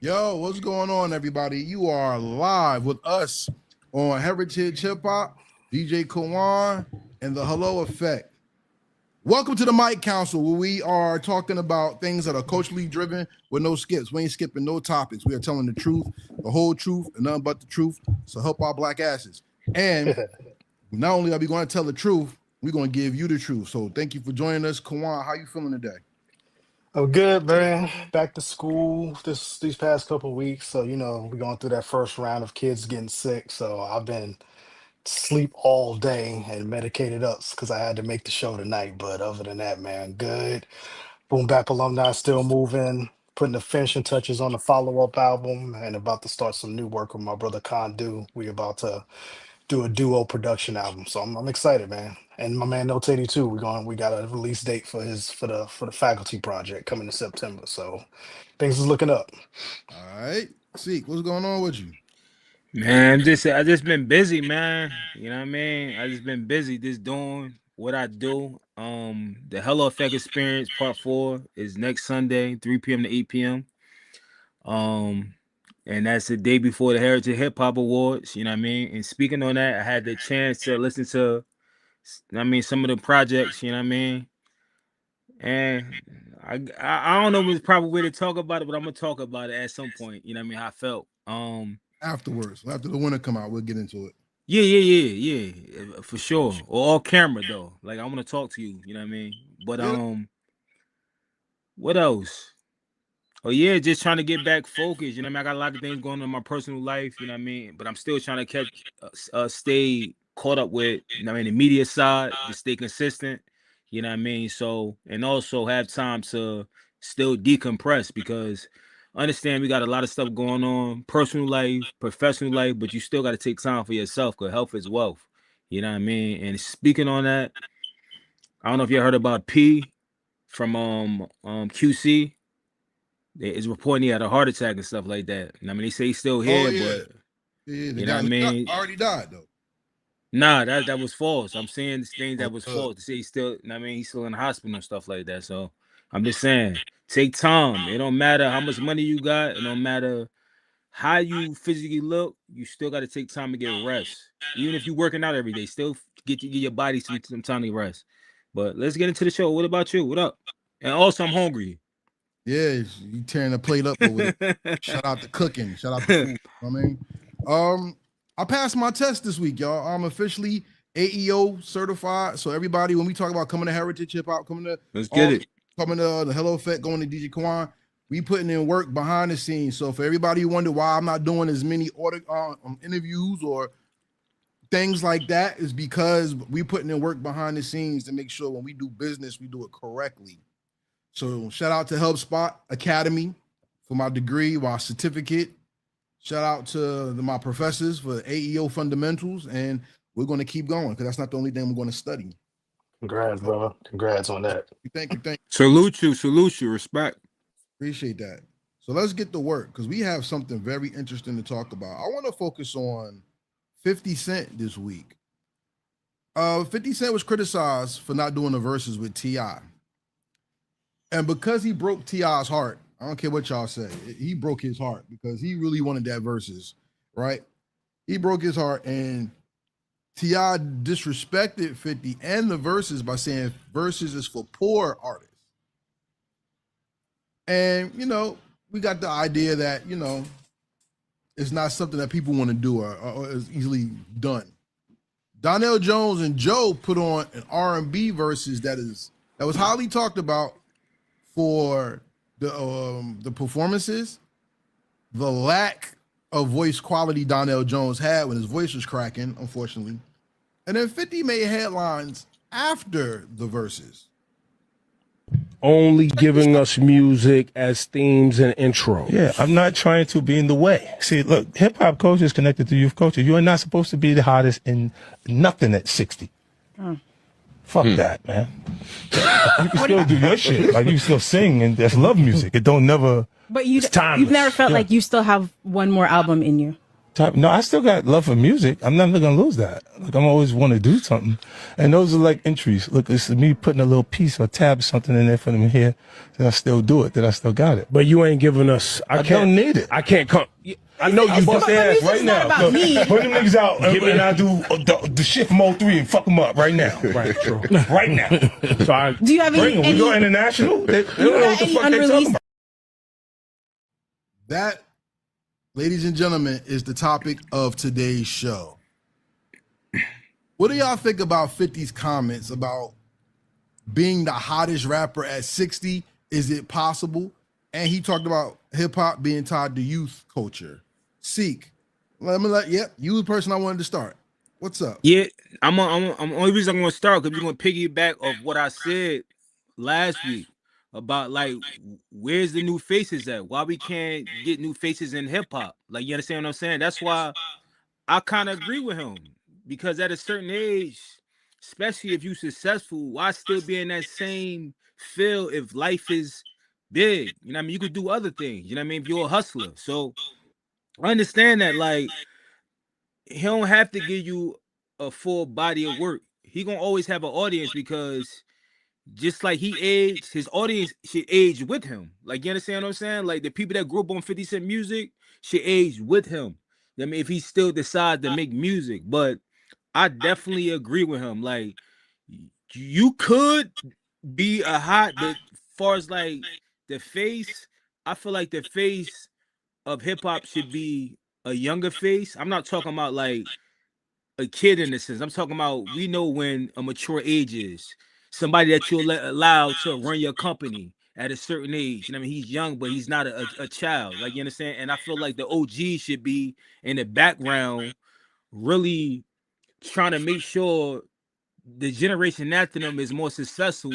Yo, what's going on, everybody? You are live with us on Heritage Hip-Hop, DJ Kawon, and the Hello Effect. Welcome to the Mic Council, where we are talking about things that are culturally driven with no skips. We ain't skipping no topics. We are telling the truth, the whole truth, and nothing but the truth. So help our black asses. And not only are we going to tell the truth, we're going to give you the truth. So thank you for joining us. Kawon, how you feeling today? I'm good, man. Back to school these past couple of weeks. So, we're going through that first round of kids getting sick. So I've been sleep all day and medicated up because I had to make the show tonight. But other than that, man, good. Boom Bap alumni still moving, putting the finishing touches on the follow-up album and about to start some new work with my brother Condu. We about to do a duo production album. So I'm excited, man. And my man No Teddy too. We got a release date for the faculty project coming in September. So things is looking up. All right. Seek, what's going on with you? Man, I just been busy, man. You know what I mean? I just been busy just doing what I do. The Hello Effect Experience Part 4 is next Sunday, 3 p.m. to 8 p.m. And that's the day before the Heritage Hip-Hop Awards, you know what I mean? And speaking on that, I had the chance to listen to some of the projects, you know what I mean? And I don't know if it's the proper way to talk about it, but I'm gonna talk about it at some point, you know what I mean? How I felt. Afterwards, after the winter come out, we'll get into it. Yeah, for sure. Or all camera though. Like I want to talk to you, you know what I mean? But what else? Oh yeah, just trying to get back focused. You know what I mean? I got a lot of things going on in my personal life, you know what I mean? But I'm still trying to stay caught up with, you know what I mean, the media side, to stay consistent, you know what I mean? So, and also have time to still decompress because understand we got a lot of stuff going on, personal life, professional life, but you still got to take time for yourself because health is wealth. You know what I mean? And speaking on that, I don't know if you heard about P from QC. It's reporting he had a heart attack and stuff like that. And I mean, they say he's still here, but the you know guy what I mean? already died though. Nah, that was false. I'm saying this thing that was false. To say he's still, I mean, he's still in the hospital and stuff like that. So I'm just saying, take time. It don't matter how much money you got. It don't matter how you physically look. You still got to take time to get rest. Even if you're working out every day, still get your body some time to rest. But let's get into the show. What about you? What up? And also, I'm hungry. Yeah, you tearing the plate up over there. Shout out to cooking. Shout out to food. I mean, I passed my test this week, y'all. I'm officially AEO certified. So everybody, when we talk about coming to Heritage Hip Hop, coming to the Hello Effect, going to DJ Kawon, we putting in work behind the scenes. So for everybody who wonder why I'm not doing as many interviews or things like that, is because we putting in work behind the scenes to make sure when we do business, we do it correctly. So shout out to HubSpot Academy for my degree, my certificate. Shout out to my professors for AEO fundamentals, and we're going to keep going because that's not the only thing we're going to study. Congrats, brother. Congrats on that. Thank you. Salute you, respect. Appreciate that. So let's get to work because we have something very interesting to talk about. I want to focus on 50 Cent this week. 50 Cent was criticized for not doing the verses with T.I. And because he broke T.I.'s heart, I don't care what y'all say, he broke his heart because he really wanted that verses, right? He broke his heart, and T.I. disrespected 50 and the verses by saying verses is for poor artists. And, we got the idea that, it's not something that people want to do or is easily done. Donell Jones and Joe put on an R&B verses that was highly talked about for the performances, the lack of voice quality Donell Jones had when his voice was cracking, unfortunately. And then 50 made headlines after the verses. Only giving us music as themes and intros. Yeah, I'm not trying to be in the way. See, look, hip-hop culture is connected to youth culture. You are not supposed to be the hottest in nothing at 60. Fuck that, man. You can still do your shit. Like, you can still sing, and that's love music. It don't never... But you've never felt like you still have one more album in you. No, I still got love for music. I'm never gonna lose that. Like I'm always want to do something, and those are like entries. Look, it's me putting a little piece or tab something in there for them here. That I still do it. That I still got it. But you ain't giving us. I don't need it. I can't come. I know you bust their ass right now. About me. Put them niggas out, and I do the shit from 03 and fuck them up right now. Right, true. Right now. So Do you have Bring them. any We go international. They don't know what the any fuck they talking unreleased about. That, ladies and gentlemen, is the topic of today's show. What do y'all think about 50's comments about being the hottest rapper at 60? Is it possible? And he talked about hip hop being tied to youth culture. Seek. You the person I wanted to start. What's up? Yeah, I'm only reason I'm gonna start because we're gonna piggyback of what I said last week about like where's the new faces at? Why we can't get new faces in hip hop? Like, you understand what I'm saying? That's why I kind of agree with him, because at a certain age, especially if you're successful, why still be in that same field if life is big? You know what I mean? You could do other things. You know what I mean? If you're a hustler. So I understand that, like, he don't have to give you a full body of work. He gonna always have an audience, because just like he aged, his audience should age with him. Like, you understand what I'm saying? Like, the people that grew up on 50 Cent music should age with him. I mean, if he still decides to make music. But I definitely agree with him. Like, you could be a hot, but far as like the face, I feel like the face of hip hop should be a younger face. I'm not talking about like a kid in a sense. I'm talking about, we know when a mature age is. Somebody that you'll allow to run your company at a certain age. You know what I mean? He's young, but he's not a child. Like, you understand? And I feel like the OG should be in the background, really trying to make sure the generation after them is more successful,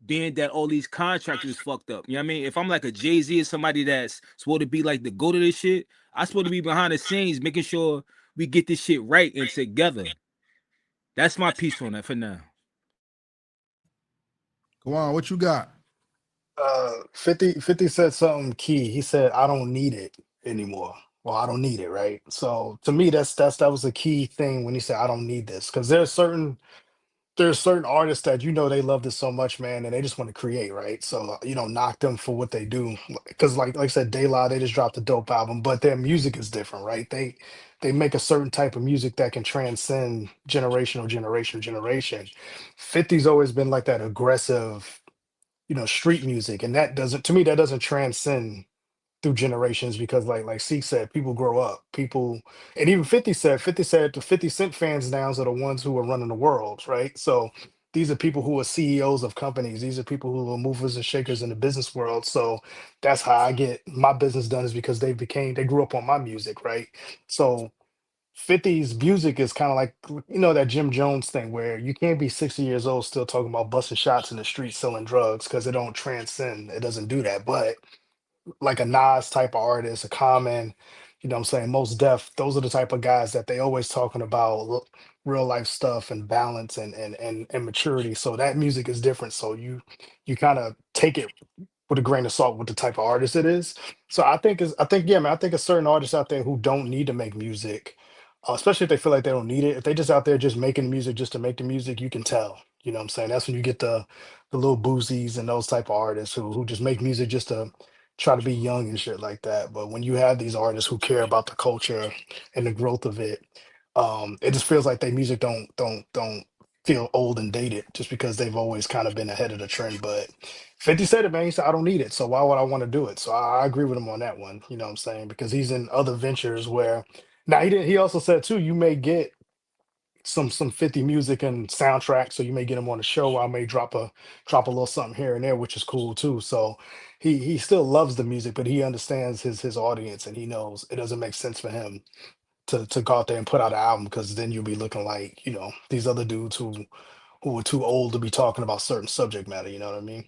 being that all these contractors fucked up. You know what I mean? If I'm like a Jay-Z or somebody that's supposed to be like the go to this shit, I'm supposed to be behind the scenes making sure we get this shit right and together. That's my piece on that for now. Kawon, what you got? 50 said something key. He said, I don't need it anymore. Well, I don't need it, right? So to me, that was a key thing when he said, I don't need this. Because there's certain artists that they love this so much, man, and they just want to create, right? So knock them for what they do. Because like I said, De La, they just dropped a dope album, but their music is different, right? They make a certain type of music that can transcend generation. 50's always been like that aggressive, street music, and that doesn't transcend through generations, because like C said, people grow up, and even 50 said the 50 Cent fans now are the ones who are running the world, right? So these are people who are CEOs of companies, these are people who are movers and shakers in the business world. So that's how I get my business done, is because they grew up on my music, right? So 50's music is kind of like, that Jim Jones thing, where you can't be 60 years old still talking about busting shots in the street selling drugs, because it don't transcend, it doesn't do that. But like a Nas type of artist, a Common, what I'm saying, Most Def, those are the type of guys that they always talking about real life stuff and balance and maturity. So that music is different. So you kind of take it with a grain of salt with the type of artist it is. So yeah, man, I think a certain artists out there who don't need to make music, especially if they feel like they don't need it. If they just out there just making music just to make the music, you can tell. You know what I'm saying? That's when you get the little boozies and those type of artists who just make music just to try to be young and shit like that. But when you have these artists who care about the culture and the growth of it, it just feels like their music don't feel old and dated just because they've always kind of been ahead of the trend. But 50 said it, man. He said, I don't need it. So why would I want to do it? So I agree with him on that one. You know what I'm saying? Because he's in other ventures where now he also said too, you may get some 50 music and soundtrack. So you may get him on the show. I may drop a little something here and there, which is cool too. So he still loves the music, but he understands his audience, and he knows it doesn't make sense for him to go out there and put out an album, because then you'll be looking like, these other dudes who are too old to be talking about certain subject matter, you know what I mean?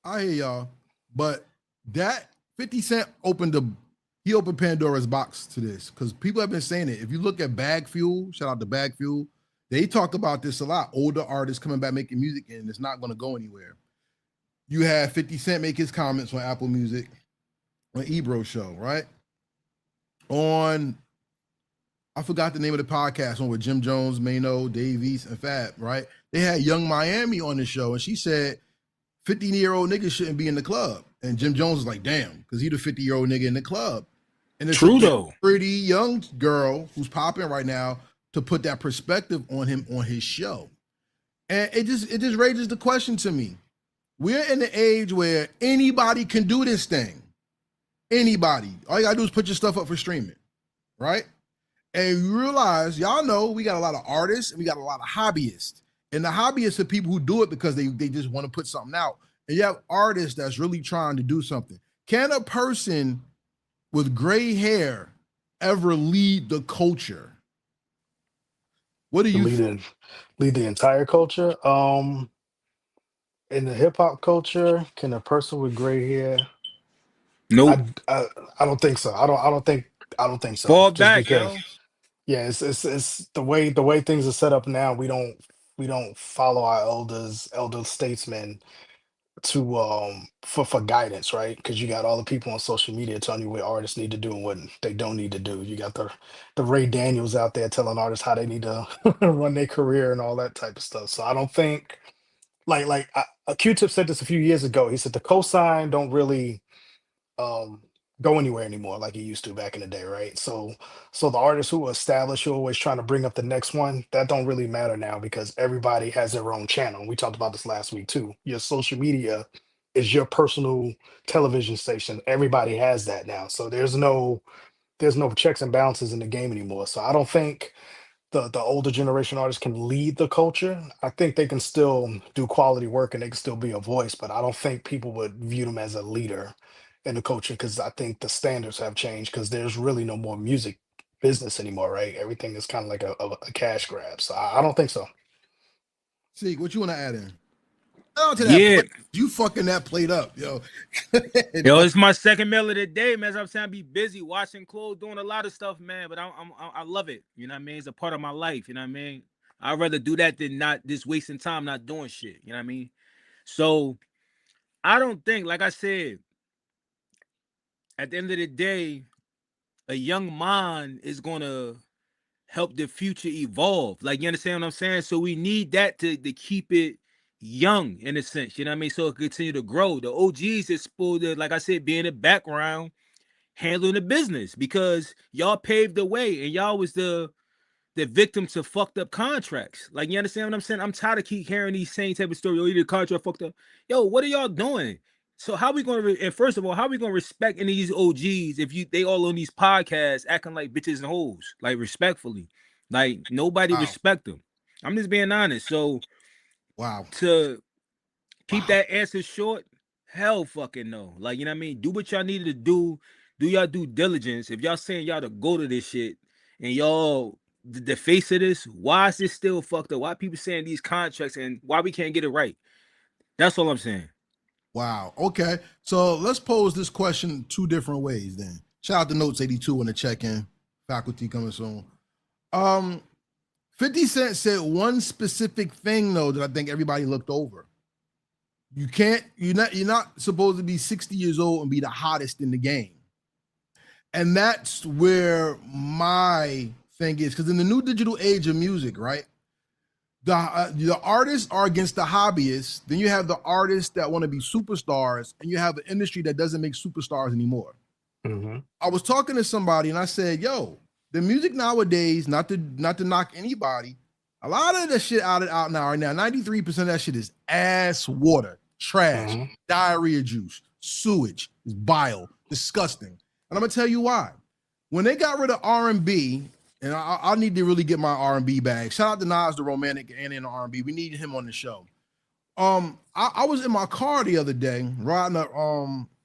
I hear y'all, but that 50 Cent he opened Pandora's box to this, because people have been saying it. If you look at Bag Fuel, shout out to Bag Fuel, they talk about this a lot. Older artists coming back making music, and it's not going to go anywhere. You have 50 Cent make his comments on Apple Music on Ebro show, right? On I forgot the name of the podcast, one with Jim Jones, Mano, Dave East, and Fab, right? They had Young Miami on the show, and she said 50-year-old niggas shouldn't be in the club. And Jim Jones was like, damn, because he the 50-year-old nigga in the club. And it's True a though. pretty young girl who's popping right now to put that perspective on him on his show. And it just raises the question to me. We're in the age where anybody can do this thing. Anybody. All you gotta do is put your stuff up for streaming, right? And you realize, y'all know we got a lot of artists and we got a lot of hobbyists. And the hobbyists are people who do it because they just want to put something out. And you have artists that's really trying to do something. Can a person with gray hair ever lead the culture? What do you think? Lead the entire culture? In the hip hop culture, can a person with gray hair? Nope. I don't think so. I don't think so. Fall Just back, because, yo. yeah, it's the way things are set up now. We don't follow our elder statesmen to for guidance, right? Because you got all the people on social media telling you what artists need to do and what they don't need to do. You got the Ray Daniels out there telling artists how they need to run their career and all that type of stuff. So I don't think a Q-Tip said this a few years ago. He said the cosign don't really um go anywhere anymore like it used to back in the day, right? So the artists who are established, who are always trying to bring up the next one, that don't really matter now because everybody has their own channel. We talked about this last week too. Your social media is your personal television station. Everybody has that now. So there's no checks and balances in the game anymore. So I don't think the older generation artists can lead the culture. I think they can still do quality work and they can still be a voice, but I don't think people would view them as a leader in the culture because I think the standards have changed because there's really no more music business anymore, right? Everything is kind of like a cash grab. So I don't think so. See, what you want to add in? Shout out to that Yeah. plate. You fucking that plate up, yo. Yo, it's my second meal of the day, man. As I'm saying, I be busy washing clothes, doing a lot of stuff, man. But I love it. You know what I mean? It's a part of my life. You know what I mean? I'd rather do that than not just wasting time not doing shit. You know what I mean? So I don't think, like I said, at the end of the day, a young mind is gonna help the future evolve. Like, you understand what I'm saying? So we need that to keep it young in a sense. You know what I mean? So it continue to grow. The OGs is supposed to, like I said, be in the background handling the business because y'all paved the way and y'all was the victim to fucked up contracts. Like, you understand what I'm saying? I'm tired of keep hearing these same type of stories. Oh, you did contract fucked up. Yo, what are y'all doing? So how we gonna and first of all, how we gonna respect any of these OGs if they all on these podcasts acting like bitches and hoes, like respectfully, like nobody respect them. I'm just being honest. So Wow. to keep that answer short, hell fucking no. Like, you know what I mean? Do what y'all needed to do. Do y'all due diligence. If y'all saying y'all to go to this shit and y'all the face of this, why is this still fucked up? Why people saying these contracts and why we can't get it right? That's all I'm saying. Wow. Okay. So let's pose this question two different ways then. Shout out to Notes 82 on the check-in. Faculty coming soon. 50 Cent said one specific thing though that I think everybody looked over. You're not supposed to be 60 years old and be the hottest in the game. And that's where my thing is, because in the new digital age of music, right? The artists are against the hobbyists. Then you have the artists that want to be superstars, and you have an industry that doesn't make superstars anymore. Mm-hmm. I was talking to somebody and I said, yo, the music nowadays, not to knock anybody, a lot of the shit out now right now, 93% of that shit is ass water, trash, diarrhea juice, sewage, is bile, disgusting. And I'm gonna tell you why. When they got rid of R&B, and I need to really get my R&B bag. Shout out to Nas, the romantic and in the R&B. We need him on the show. I was in my car the other day, riding up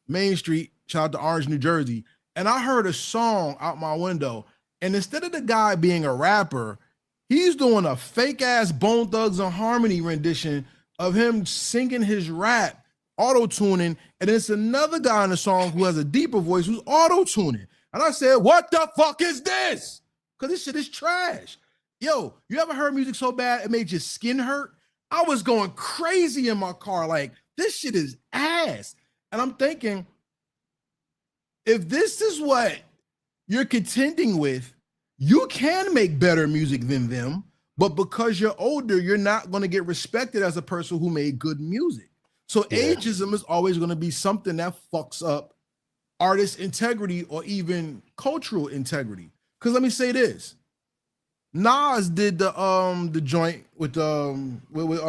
Main Street, shout out to Orange, New Jersey, and I heard a song out my window. And instead of the guy being a rapper, he's doing a fake ass Bone Thugs and Harmony rendition of him singing his rap, auto-tuning, and it's another guy in the song who has a deeper voice who's auto-tuning. And I said, what the fuck is this? Because this shit is trash. Yo, you ever heard music so bad it made your skin hurt? I was going crazy in my car, like, this shit is ass. And I'm thinking, if this is what you're contending with, You can make better music than them, but because you're older, you're not going to get respected as a person who made good music. So ageism is always going to be something that fucks up artist integrity or even cultural integrity. Because let me say this. Nas did the joint with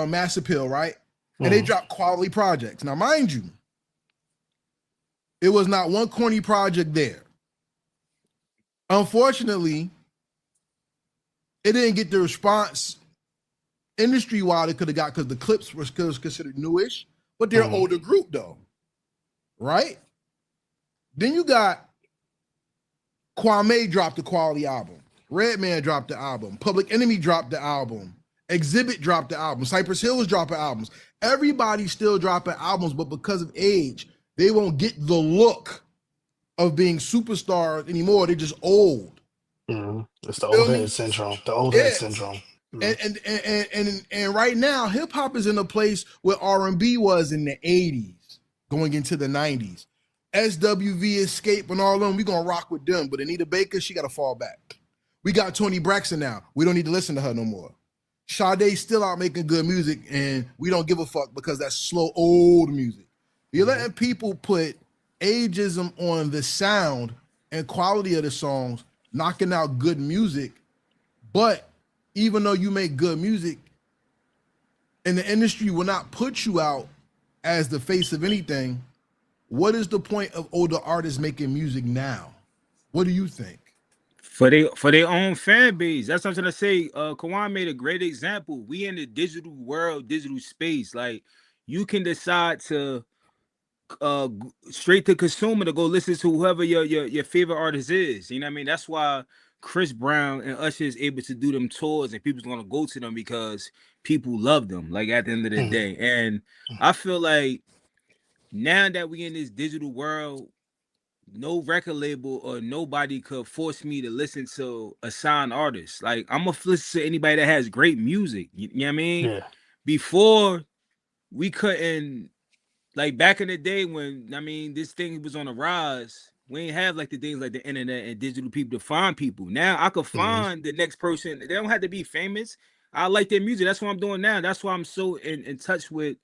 Mass Appeal, right? And they dropped quality projects. Now, mind you, it was not one corny project there. Unfortunately, it didn't get the response industry-wide it could have got because the clips were considered newish, but they're an older group though, right? Then you got Kwame dropped the quality album. Redman dropped the album. Public Enemy dropped the album. Exhibit dropped the album. Cypress Hill was dropping albums. Everybody's still dropping albums, but because of age, they won't get the look of being superstars anymore. They're just old. It's the old head syndrome. The old head syndrome. And right now, hip hop is in a place where R&B was in the 80s, going into the 90s. SWV, Escape, and all of them, we gonna rock with them. But Anita Baker, she gotta fall back. We got Toni Braxton now. We don't need to listen to her no more. Sade's still out making good music, and we don't give a fuck because that's slow, old music. You're letting people put ageism on the sound and quality of the songs, knocking out good music. But even though you make good music, and the industry will not put you out as the face of anything, what is the point of older artists making music now? What do you think? For their own fan base. That's what I'm trying to say. Kawon made a great example. We in the digital world, digital space. Like, you can decide to straight to consumer to go listen to whoever your favorite artist is. You know what I mean? That's why Chris Brown and Usher is able to do them tours and people's gonna go to them because people love them, like, at the end of the day. And I feel like now that we in this digital world, no record label or nobody could force me to listen to a signed artist. Like, I'm gonna listen to anybody that has great music. You know what I mean? Yeah. Before, we couldn't, like, back in the day when, I mean, this thing was on the rise, we ain't have like the things like the internet and digital people to find people. Now I could find the next person. They don't have to be famous. I like their music. That's what I'm doing now. That's why I'm so in touch with,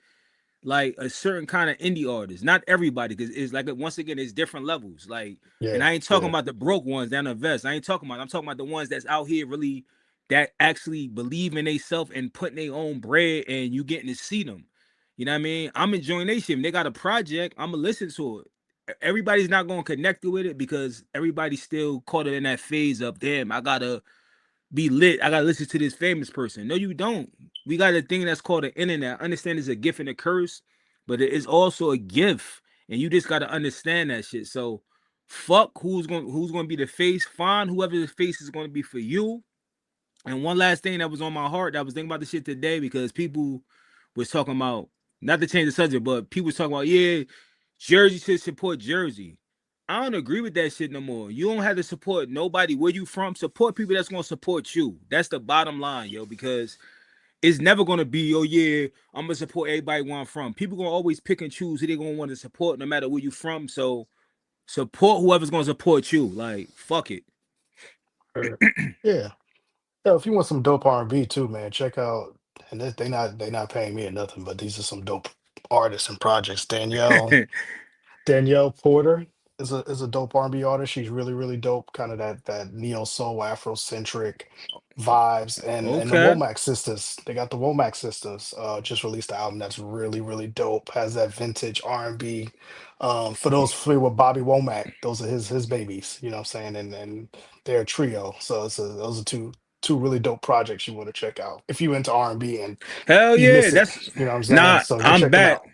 like, a certain kind of indie artist. Not everybody, because it's like, once again, it's different levels. Like, and I ain't talking about the broke ones down the vest. I'm talking about the ones that's out here really, that actually believe in themselves and putting their own bread, and you getting to see them. You know what I mean? I'm enjoying their shit. They got a project, I'm gonna listen to it. Everybody's not gonna connect with it because everybody's still caught in that phase of, damn, I gotta be lit. I gotta listen to this famous person. No, you don't. We got a thing that's called the internet. I understand it's a gift and a curse, but it is also a gift, and you just gotta understand that shit. So fuck who's gonna be the face. Find whoever the face is gonna be for you. And one last thing that was on my heart, that I was thinking about this shit today, because people was talking about, not to change the subject, but people was talking about, yeah, Jersey should support Jersey. I don't agree with that shit no more. You don't have to support nobody where you from. Support people that's gonna support you. That's the bottom line, yo, because it's never gonna be, oh yeah, I'm gonna support everybody where I'm from. People gonna always pick and choose who they gonna want to support, no matter where you from. So support whoever's gonna support you. Like, fuck it. Yeah. Yeah, if you want some dope R&B too, man, check out. And they not paying me or nothing, but these are some dope artists and projects. Danielle Porter is a dope R&B artist. She's really dope, kind of that neo soul Afrocentric vibes. And the Okay. Womack sisters, they got the Womack sisters just released the album that's really dope. Has that vintage R&B. For those familiar with Bobby Womack, those are his babies. You know what I'm saying? And they're a trio. So those are two really dope projects you want to check out if you into R&B and Hell you yeah. miss it. That's You know what I'm saying? nah, So go I'm check them back. out.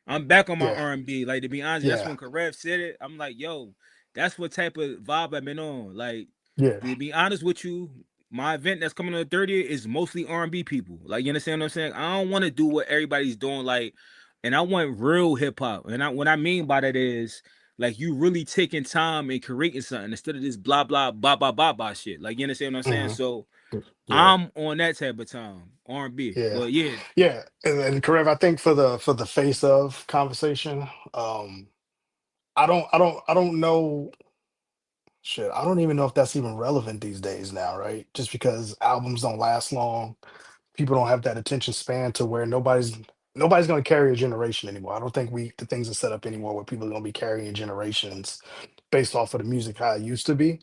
I'm back on my Yeah, R&B. Like, to be honest, that's yeah, when Karev said it. I'm like, yo, that's what type of vibe I've been on. Like, yeah. to be honest with you, my event that's coming on the 30th is mostly R&B people. Like, you understand what I'm saying? I don't want to do what everybody's doing. Like, and I want real hip hop. And what I mean by that is, like, you really taking time and creating something instead of this blah blah blah blah blah blah shit. Like, you understand what I'm saying? hmm So Yeah, I'm on that type of time, R&B. yeah, But yeah, yeah. And Karev, I think for the face of conversation, I don't know. shit, I don't even know if that's even relevant these days now, right? Just because albums don't last long, people don't have that attention span to where nobody's going to carry a generation anymore. I don't think the things are set up anymore where people are going to be carrying generations based off of the music how it used to be.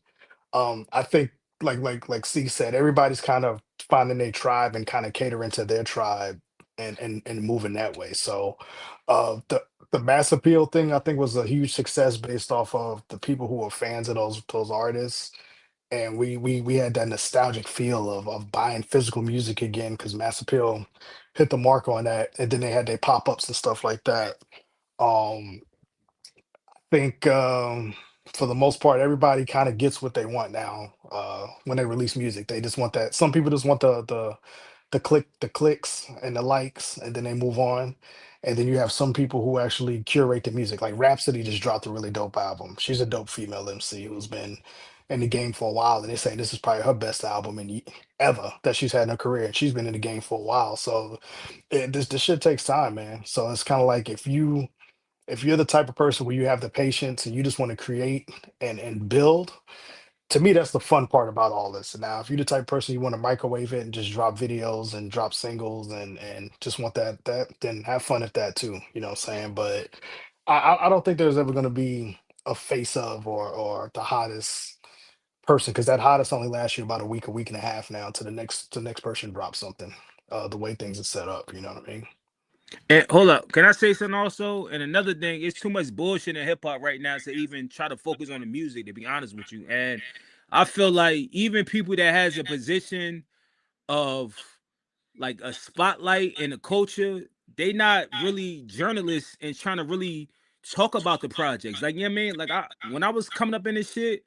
I think like C said, everybody's kind of finding their tribe and kind of catering to their tribe and moving that way. So the mass appeal thing I think was a huge success based off of the people who were fans of those artists. And we had that nostalgic feel of buying physical music again because mass appeal hit the mark on that. And then they had their pop-ups and stuff like that. Um think for the most part everybody kind of gets what they want now when they release music. They just want that. Some people just want the clicks and the likes, and then they move on. And then you have some people who actually curate the music. Like Rhapsody just dropped a really dope album. She's a dope female MC who's been in the game for a while, and they say this is probably her best album ever that she's had in her career, and she's been in the game for a while. So this shit takes time, man. So it's kind of like if you're the type of person where you have the patience and you just want to create and build, to me that's the fun part about all this. Now if you're the type of person you want to microwave it and just drop videos and drop singles and just want that then have fun at that too, you know what I'm saying? But I don't think there's ever going to be a face of or the hottest person, because that hottest only lasts you about a week and a half now to the next person drops something, the way things are set up, you know what I mean? And hold up, can I say something also? And another thing, it's too much bullshit in hip hop right now to even try to focus on the music, to be honest with you. And I feel like even people that has a position of like a spotlight in the culture, they not really journalists and trying to really talk about the projects. Like, you know what I mean? Like when I was coming up in this shit,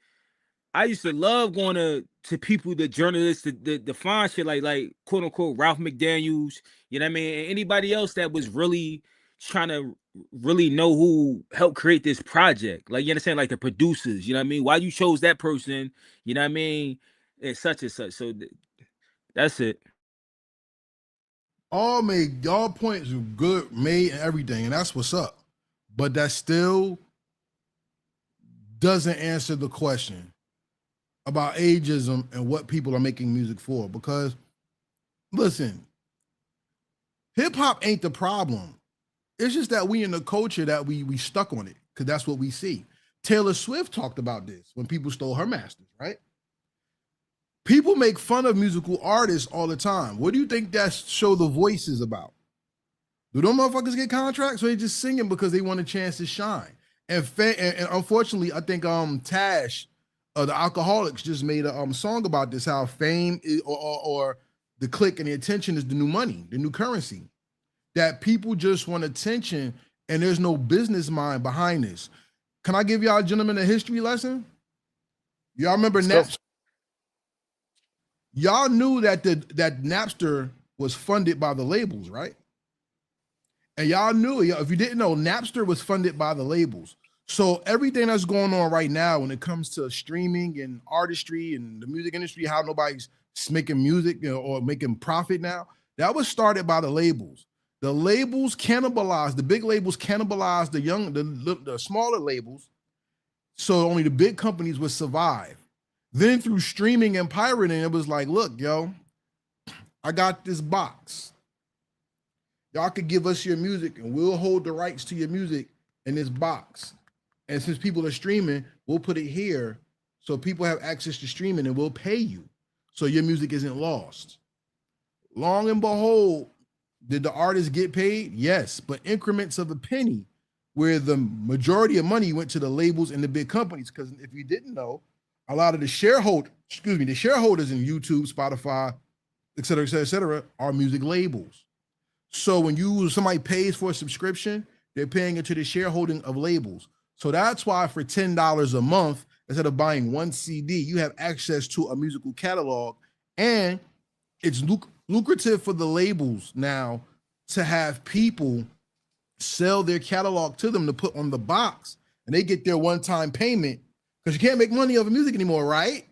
I used to love going to people, the journalists, the fine shit, like quote unquote Ralph McDaniels, you know what I mean? And anybody else that was really trying to really know who helped create this project. Like, you understand, like the producers, you know what I mean? Why you chose that person, you know what I mean? And such and such. So that's it. Y'all points are good, made and everything, and that's what's up. But that still doesn't answer the question about ageism and what people are making music for. Because listen, hip hop ain't the problem. It's just that we in the culture that we stuck on it because that's what we see. Taylor Swift talked about this when people stole her masters, right? People make fun of musical artists all the time. What do you think that show The Voice is about? Do them motherfuckers get contracts or they just singing because they want a chance to shine? And unfortunately, I think Tash, the Alcoholics, just made a song about this, how fame or the click and the attention is the new money, the new currency. That people just want attention and there's no business mind behind this. Can I give y'all gentlemen a history lesson? Y'all remember Napster? Y'all knew that that Napster was funded by the labels, right? And y'all knew, if you didn't know, Napster was funded by the labels. So everything that's going on right now when it comes to streaming and artistry and the music industry, how nobody's making music, or making profit now, that was started by the labels. The labels cannibalized, the big labels cannibalized the smaller labels, so only the big companies would survive. Then through streaming and pirating, it was like, look, yo, I got this box. Y'all could give us your music and we'll hold the rights to your music in this box. And since people are streaming, we'll put it here so people have access to streaming and we'll pay you so your music isn't lost. Long and behold, did the artists get paid? Yes, but increments of a penny, where the majority of money went to the labels and the big companies. Because if you didn't know, a lot of the shareholders in YouTube, Spotify, et cetera, are music labels. So when somebody pays for a subscription, they're paying into the shareholding of labels. So that's why for $10 a month, instead of buying one CD, you have access to a musical catalog, and it's lucrative for the labels now to have people sell their catalog to them to put on the box, and they get their one-time payment because you can't make money off of music anymore, right?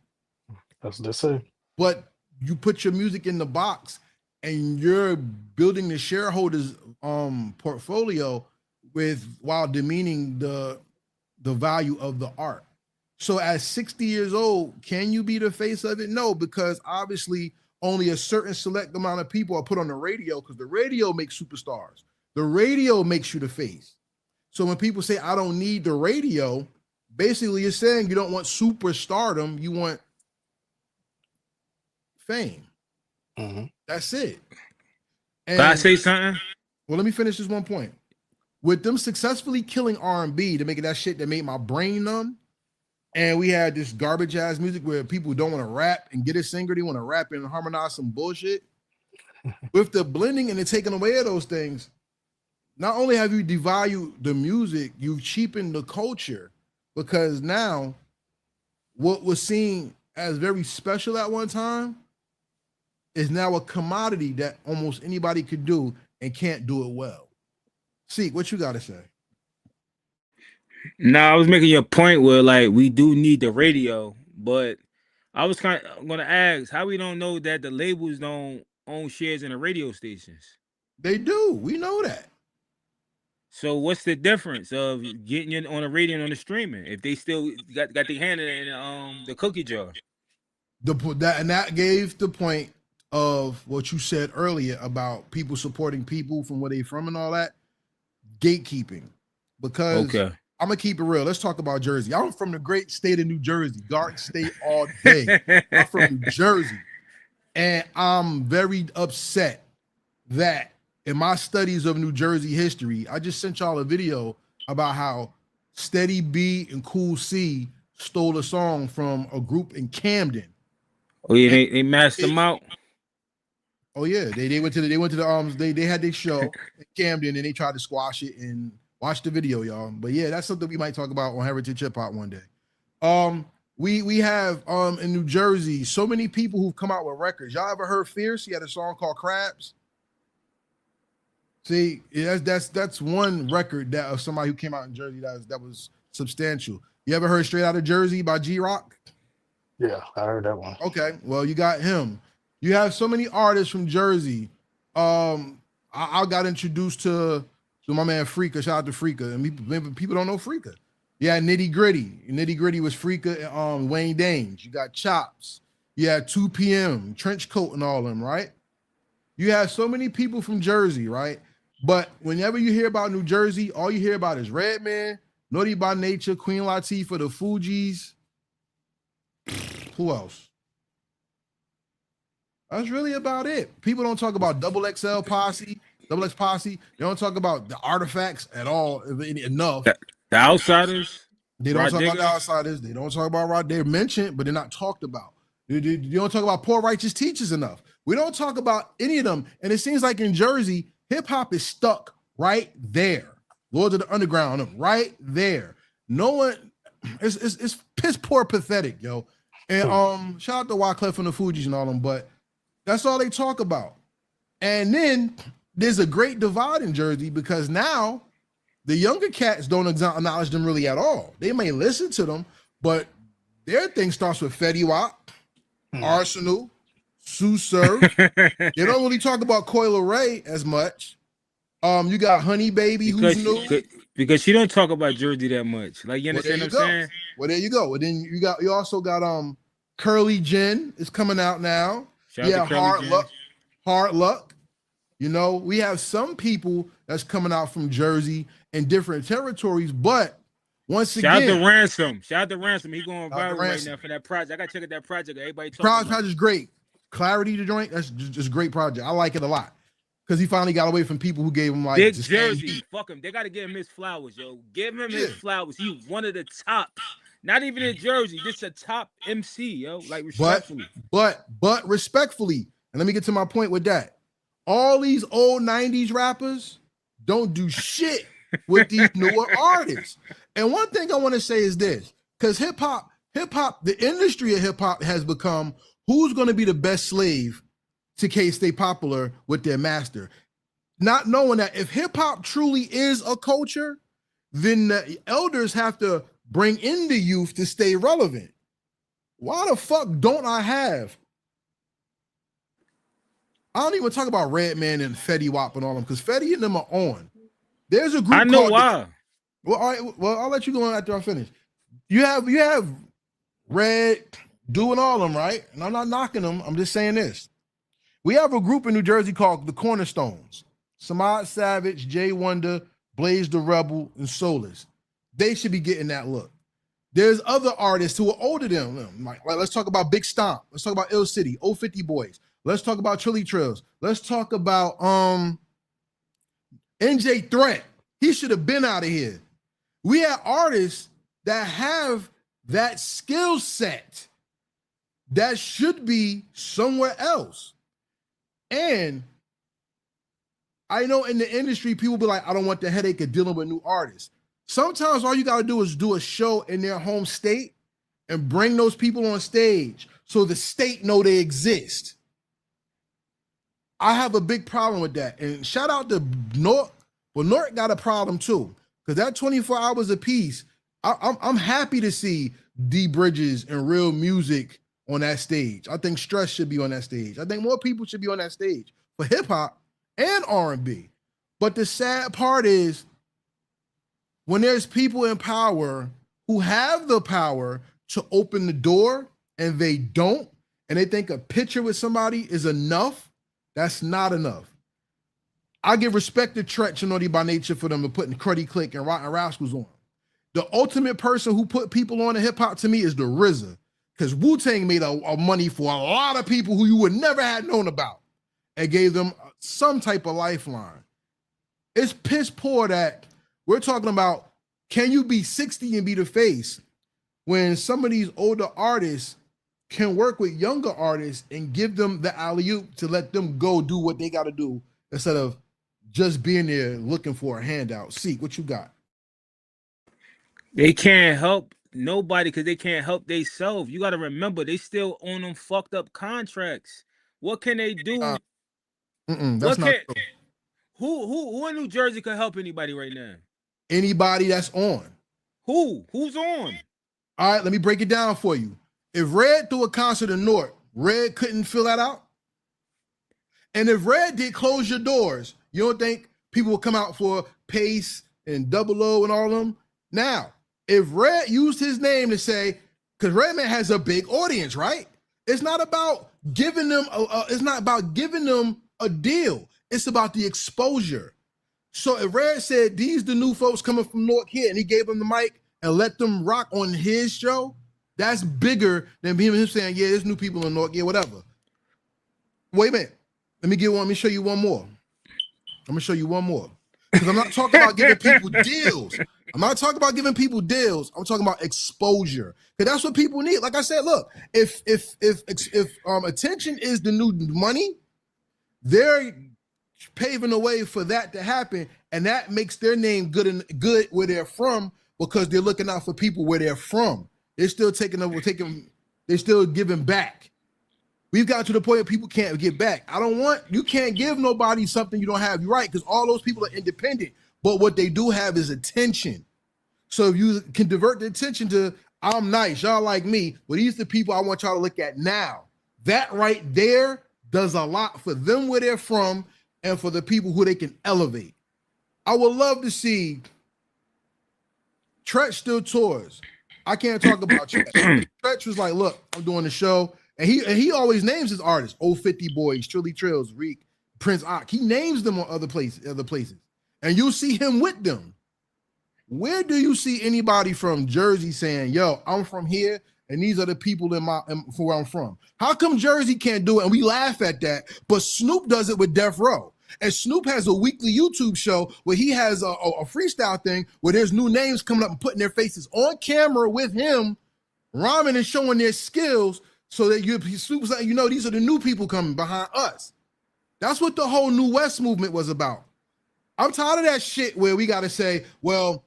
That's what they say. But you put your music in the box and you're building the shareholders' portfolio while demeaning the value of the art. So at 60 years old, can you be the face of it? No, because obviously only a certain select amount of people are put on the radio because the radio makes superstars. The radio makes you the face. So when people say, I don't need the radio, basically you're saying you don't want superstardom, you want fame. That's it. And, can I say something? Well, let me finish this one point. With them successfully killing R&B to make it that shit that made my brain numb, and we had this garbage ass music where people don't want to rap and get a singer, they want to rap and harmonize some bullshit. With the blending and the taking away of those things, not only have you devalued the music, you've cheapened the culture, because now what was seen as very special at one time is now a commodity that almost anybody could do and can't do it well. Seek, what you got to say? Now, I was making your point where like we do need the radio, but I was kind of going to ask how we don't know that the labels don't own shares in the radio stations. They do. We know that. So what's the difference of getting it on the radio and on the streaming if they still got their hand in the cookie jar? That gave the point of what you said earlier about people supporting people from where they from and all that. Gatekeeping. Because okay. I'm gonna keep it real. Let's talk about Jersey. I'm from the great state of New Jersey, Garden State all day. I'm from New Jersey, and I'm very upset that in my studies of New Jersey history, I just sent y'all a video about how Steady B and Cool C stole a song from a group in Camden. Oh yeah, they masked them out. Oh yeah, they went to the they had their show in Camden and they tried to squash it and. Watch the video, y'all. But yeah, that's something we might talk about on Heritage Hip-Hop one day. We have in New Jersey so many people who've come out with records. Y'all ever heard Fierce? He had a song called Crabs. See, that's one record that of somebody who came out in Jersey that was substantial. You ever heard Straight Outta Jersey by G-Rock? Yeah, I heard that one. Okay, well, you got him. You have so many artists from Jersey. I got introduced to my man Freaka. Shout out to Freaka. And people don't know Freaka. Yeah, Nitty Gritty. Nitty Gritty was Freaka and Wayne Dames. You got Chops. You had 2 PM, Trench Coat, and all of them, right? You have so many people from Jersey, right? But whenever you hear about New Jersey, all you hear about is Redman, Naughty by Nature, Queen Latifah, the Fugees. Who else? That's really about it. People don't talk about Double XL Posse. Double X Posse, they don't talk about the Artifacts at all enough. The Outsiders? They don't talk about the Outsiders. They don't talk about Rod. They're mentioned, but they're not talked about. You don't talk about Poor Righteous Teachers enough. We don't talk about any of them. And it seems like in Jersey, hip-hop is stuck right there. Lords of the Underground, right there. No one, it's piss poor pathetic, yo. And shout out to Wyclef and the Fugees and all them, but that's all they talk about. And then there's a great divide in Jersey because now the younger cats don't acknowledge them really at all. They may listen to them, but their thing starts with Fetty Wap, Arsenal, Sue Surf. They don't really talk about Coil Ray as much. You got Honey Baby, who's new. Because she don't talk about Jersey that much. Like, you understand what I'm saying? Well, there you go. And then you also got Curly Jen is coming out now. Yeah, Hard Luck. You know, we have some people that's coming out from Jersey in different territories, but once again, shout out to Ransom. He going viral right now for that project. I gotta check out that project. Everybody talking about. Project is great. Clarity the joint. That's just a great project. I like it a lot because he finally got away from people who gave him like Big Jersey. Fuck him. They gotta give him his flowers, yo. Give him his flowers. He one of the top. Not even in Jersey. This a top MC, yo. Like respectfully. But respectfully, and let me get to my point with that. All these old 90s rappers don't do shit with these newer artists. And one thing I want to say is this, because hip-hop, the industry of hip-hop has become who's going to be the best slave to stay popular with their master. Not knowing that if hip-hop truly is a culture, then the elders have to bring in the youth to stay relevant. Why the fuck don't I have? I don't even talk about Redman and Fetty Wap and all them because Fetty and them are on. There's a group. I know why. Well, all right. Well, I'll let you go on after I finish. You have Red, doing all of them, right? And I'm not knocking them. I'm just saying this. We have a group in New Jersey called the Cornerstones. Samad Savage, Jay Wonder, Blaze the Rebel, and Solus. They should be getting that look. There's other artists who are older than them. Like let's talk about Big Stomp. Let's talk about Ill City, 050 Boys. Let's talk about Trilly Trills. Let's talk about NJ Threat. He should have been out of here. We have artists that have that skill set that should be somewhere else. And I know in the industry, people be like, I don't want the headache of dealing with new artists. Sometimes all you got to do is do a show in their home state and bring those people on stage so the state know they exist. I have a big problem with that. And shout out to North. Well, North got a problem too, because that 24 hours a piece, I'm happy to see D Bridges and Real Music on that stage. I think Stress should be on that stage. I think more people should be on that stage for hip hop and R&B. But the sad part is when there's people in power who have the power to open the door and they don't, and they think a picture with somebody is enough, that's not enough. I give respect to Tretch and Naughty by Nature for them to putting Cruddy Click and Rotten Rascals on. The ultimate person who put people on in hip hop to me is the RZA, because Wu-Tang made a money for a lot of people who you would never have known about and gave them some type of lifeline. It's piss poor that we're talking about, can you be 60 and be the face when some of these older artists can work with younger artists and give them the alley-oop to let them go do what they got to do instead of just being there looking for a handout. Seek, what you got? They can't help nobody because they can't help themselves. You got to remember, they still own them fucked up contracts. What can they do? That's not true. Who in New Jersey could help anybody right now? Anybody that's on. Who's on? All right, let me break it down for you. If Red threw a concert in North, Red couldn't fill that out? And if Red did close your doors, you don't think people will come out for Pace and Double O and all of them? Now, if Red used his name to say, because Redman has a big audience, right? It's not about giving them a deal. It's about the exposure. So if Red said, these the new folks coming from North here, and he gave them the mic and let them rock on his show, that's bigger than him saying, yeah, there's new people in North, yeah, whatever. Wait a minute. Let me show you one more. I'm gonna show you one more. Because I'm not talking about giving people deals. I'm not talking about giving people deals. I'm talking about exposure. Because that's what people need. Like I said, look, if attention is the new money, they're paving the way for that to happen, and that makes their name good where they're from, because they're looking out for people where they're from. They're still they're still giving back. We've gotten to the point where people can't give back. You can't give nobody something you don't have. You're right, because all those people are independent, but what they do have is attention. So if you can divert the attention to, I'm nice, y'all like me, well, these are the people I want y'all to look at now. That right there does a lot for them where they're from and for the people who they can elevate. I would love to see Tretch still tours. I can't talk about Tretch. Tretch was like, look, I'm doing the show. And he always names his artists, 050 Boys, Trilly Trills, Reek, Prince Ock. He names them on other places. And you'll see him with them. Where do you see anybody from Jersey saying, yo, I'm from here, and these are the people for where I'm from? How come Jersey can't do it? And we laugh at that, but Snoop does it with Death Row. And Snoop has a weekly YouTube show where he has a freestyle thing where there's new names coming up and putting their faces on camera with him, rhyming and showing their skills, so that Snoop's letting you know these are the new people coming behind us. That's what the whole New West movement was about. I'm tired of that shit where we got to say, well,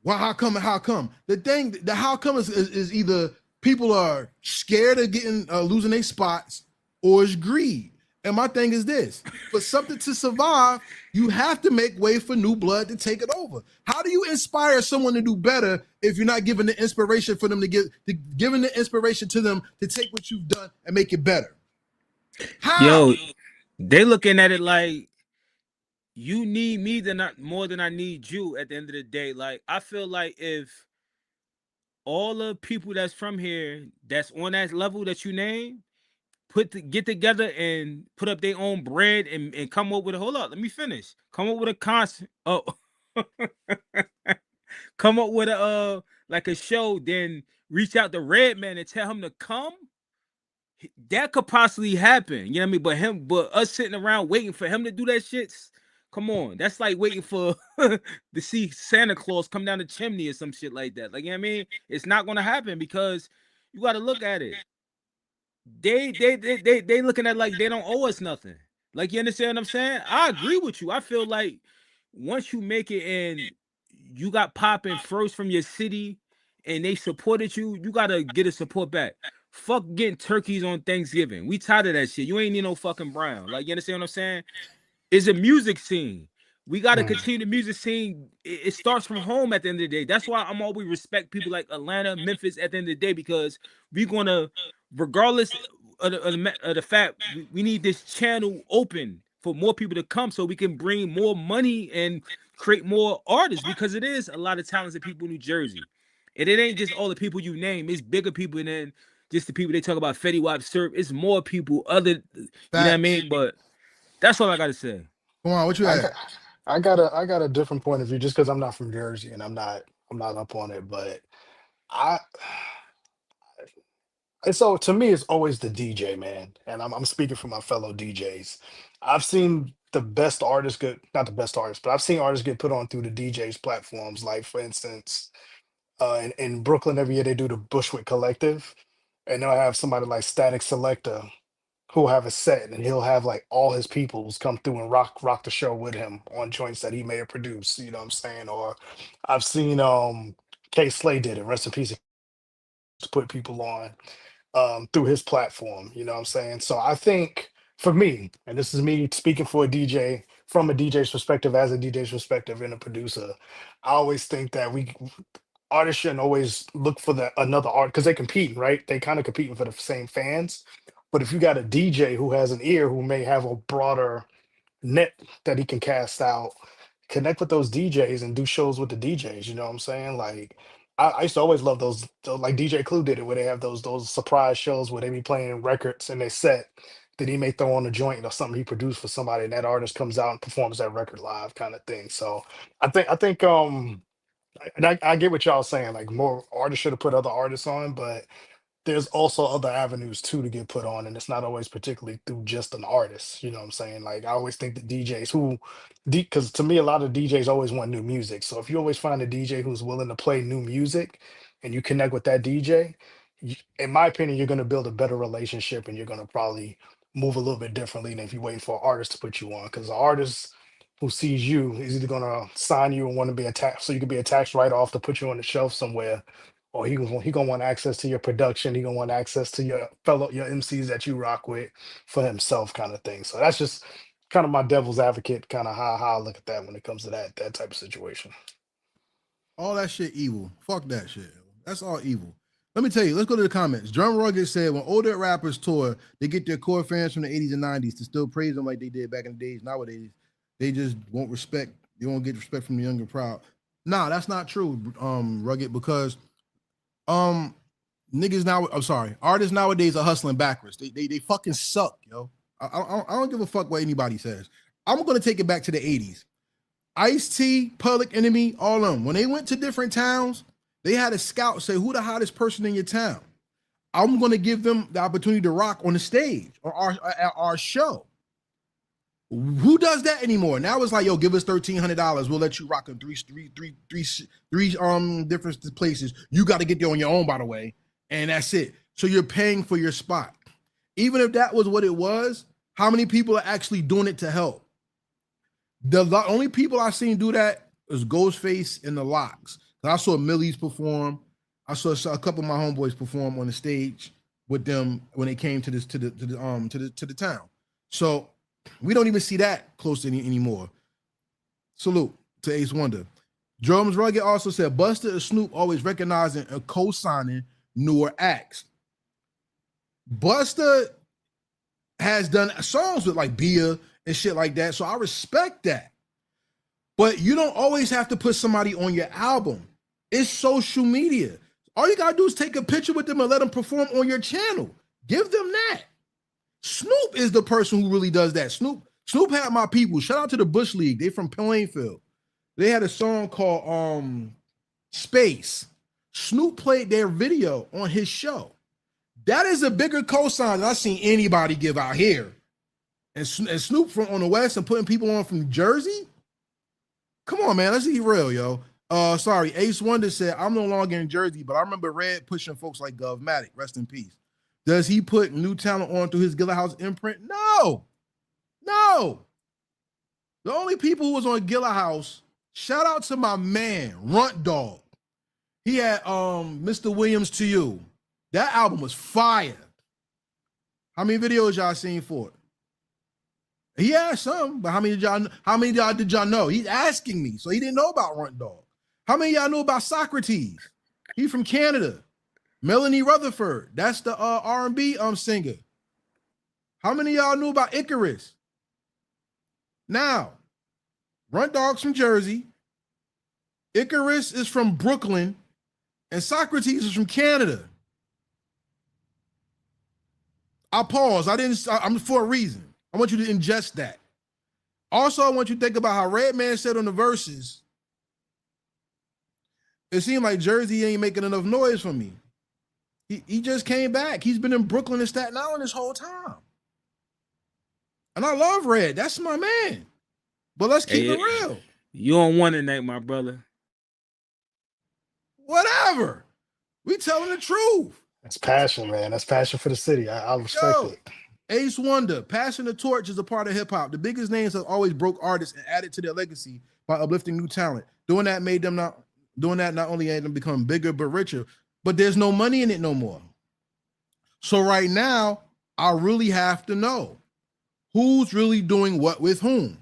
how come? The how come is either people are scared of losing their spots, or it's greed. And my thing is this: for something to survive, you have to make way for new blood to take it over. How do you inspire someone to do better if you're not giving the inspiration for them giving the inspiration to them to take what you've done and make it better? How? Yo, they looking at it like you need me more than I need you at the end of the day. Like, I feel like if all the people that's from here, that's on that level that you name, get together and put up their own bread and come up with a hold up. Let me finish. Come up with a concept. Oh, come up with a like a show. Then reach out to Redman and tell him to come. That could possibly happen. You know what I mean? But us sitting around waiting for him to do that shit. Come on, that's like waiting for to see Santa Claus come down the chimney or some shit like that. Like, you know what I mean? It's not gonna happen because you got to look at it. They looking at like they don't owe us nothing. Like, you understand what I'm saying? I agree with you. I feel like once you make it and you got popping first from your city and they supported you, you gotta get a support back. Fuck getting turkeys on Thanksgiving. We tired of that shit. You ain't need no fucking brown. Like, you understand what I'm saying? It's a music scene. We got to continue the music scene. It starts from home at the end of the day. That's why I'm always respect people like Atlanta, Memphis at the end of the day, because we're going to, regardless of the fact, we need this channel open for more people to come so we can bring more money and create more artists, because it is a lot of talented people in New Jersey. And it ain't just all the people you name. It's bigger people than just the people they talk about, Fetty Wap, Surf. It's more people other, you know what I mean? But that's all I got to say. Come on, what you I at? got, I got a different point of view just because I'm not from Jersey and I'm not up on it, but I and so to me it's always the DJ, man. And I'm speaking for my fellow DJs. I've seen the best artists get, not the best artists, but I've seen artists get put on through the DJs platforms. Like for instance, in Brooklyn every year they do the Bushwick Collective, and they'll have somebody like Static Selector who'll have a set and he'll have like all his peoples come through and rock the show with him on joints that he may have produced, you know what I'm saying? Or I've seen K Slay did it, rest in peace, to put people on through his platform, you know what I'm saying? So I think for me, and this is me speaking for a DJ from a DJ's perspective, as a DJ's perspective and a producer, I always think that we artists shouldn't always look for another art because they compete, right? They kind of competing for the same fans. But if you got a DJ who has an ear who may have a broader net that he can cast out, connect with those DJs and do shows with the DJs. You know what I'm saying? Like I used to always love those like DJ Clue did it, where they have those surprise shows where they be playing records in their set that he may throw on a joint or something he produced for somebody, and that artist comes out and performs that record live, kind of thing. So I think and I get what y'all saying. Like more artists should have put other artists on, but there's also other avenues too to get put on, and it's not always particularly through just an artist. You know what I'm saying? Like I always think the DJs who, because to me a lot of DJs always want new music. So if you always find a DJ who's willing to play new music, and you connect with that DJ, in my opinion, you're going to build a better relationship, and you're going to probably move a little bit differently than if you're waiting for an artist to put you on. Because the artist who sees you is either going to sign you and want to be attached, so you can be attached right off to put you on the shelf somewhere, or he gonna want access to your production. He gonna want access to your MCs that you rock with for himself, kind of thing. So that's just kind of my devil's advocate, kind of how I look at that when it comes to that type of situation. All that shit evil. Fuck that shit. That's all evil. Let me tell you, let's go to the comments. Drum Rugged said, when older rappers tour, they get their core fans from the 80s and 90s to still praise them like they did back in the days. Nowadays, they just won't respect. They won't get respect from the young and proud. Nah, that's not true, Rugged, because niggas now, I'm sorry, artists nowadays are hustling backwards. They fucking suck, yo. I don't give a fuck what anybody says. I'm gonna take it back to the 80s. Ice-T, Public Enemy, all of them. When they went to different towns, they had a scout say, who the hottest person in your town? I'm gonna give them the opportunity to rock on the stage or our show. Who does that anymore? Now it's like, yo, give us $1,300. We'll let you rock in three different places. You got to get there on your own, by the way, and that's it. So you're paying for your spot. Even if that was what it was, how many people are actually doing it to help? The only people I've seen do that is Ghostface and the Locks. I saw Millie's perform. I saw a couple of my homeboys perform on the stage with them when they came to the town. So we don't even see that close anymore. Salute to Ace Wonder. Drums Rugged also said, Busta and Snoop always recognizing and co-signing newer acts. Busta has done songs with like Bia and shit like that, so I respect that. But you don't always have to put somebody on your album. It's social media. All you gotta do is take a picture with them and let them perform on your channel. Give them that. Snoop is the person who really does that. Snoop had my people. Shout out to the Bush League. They from Plainfield. They had a song called Space. Snoop played their video on his show. That is a bigger cosign than I've seen anybody give out here. And Snoop from on the West and putting people on from Jersey. Come on, man. Let's be real, yo. Sorry, Ace Wonder said, I'm no longer in Jersey, but I remember Red pushing folks like Govmatic. Rest in peace. Does he put new talent on through his Gilla House imprint? No. The only people who was on Gilla House, shout out to my man, Runt Dog. He had Mr. Williams to You. That album was fire. How many videos y'all seen for it? He had some, but how many of y'all did y'all know? He's asking me, so he didn't know about Runt Dog. How many of y'all knew about Socrates? He from Canada. Melanie Rutherford, that's the R&B singer. How many of y'all knew about Icarus? Now, Runt Dog's from Jersey. Icarus is from Brooklyn. And Socrates is from Canada. I'll pause. I'm for a reason. I want you to ingest that. Also, I want you to think about how Redman said on the verses, it seemed like Jersey ain't making enough noise for me. He just came back. He's been in Brooklyn and Staten Island this whole time. And I love Red. That's my man. But let's keep it real. You on one tonight, my brother. Whatever. We telling the truth. That's passion, man. That's passion for the city. I respect it. Ace Wonder, passing the torch is a part of hip hop. The biggest names have always broke artists and added to their legacy by uplifting new talent. Doing that not only made them become bigger but richer, but there's no money in it no more. So right now, I really have to know who's really doing what with whom.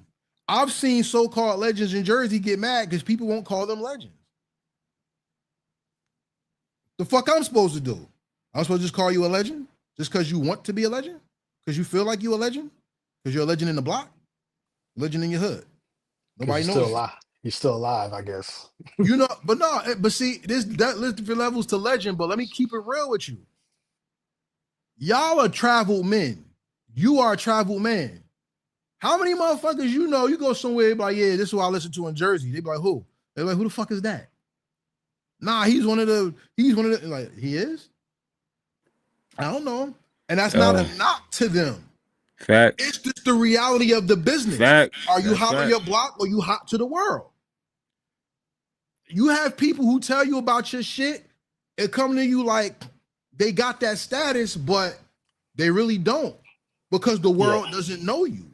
I've seen so-called legends in Jersey get mad because people won't call them legends. The fuck I'm supposed to do? I'm supposed to just call you a legend? Just because you want to be a legend? Because you feel like you're a legend? Because you're a legend in the block? Legend in your hood. Nobody knows. You're still alive, I guess. You know, but see, there's different levels to legend, but let me keep it real with you. Y'all are traveled men. You are a traveled man. How many motherfuckers you know, you go somewhere, like, yeah, this is what I listen to in Jersey. They be like, who? They're like, who the fuck is that? Nah, he's one of the, like, he is? I don't know him. And that's not a knock to them. Fact. It's just the reality of the business. Fact. Are you hot on your block or you hot to the world? You have people who tell you about your shit and come to you like they got that status, but they really don't because the world doesn't know you.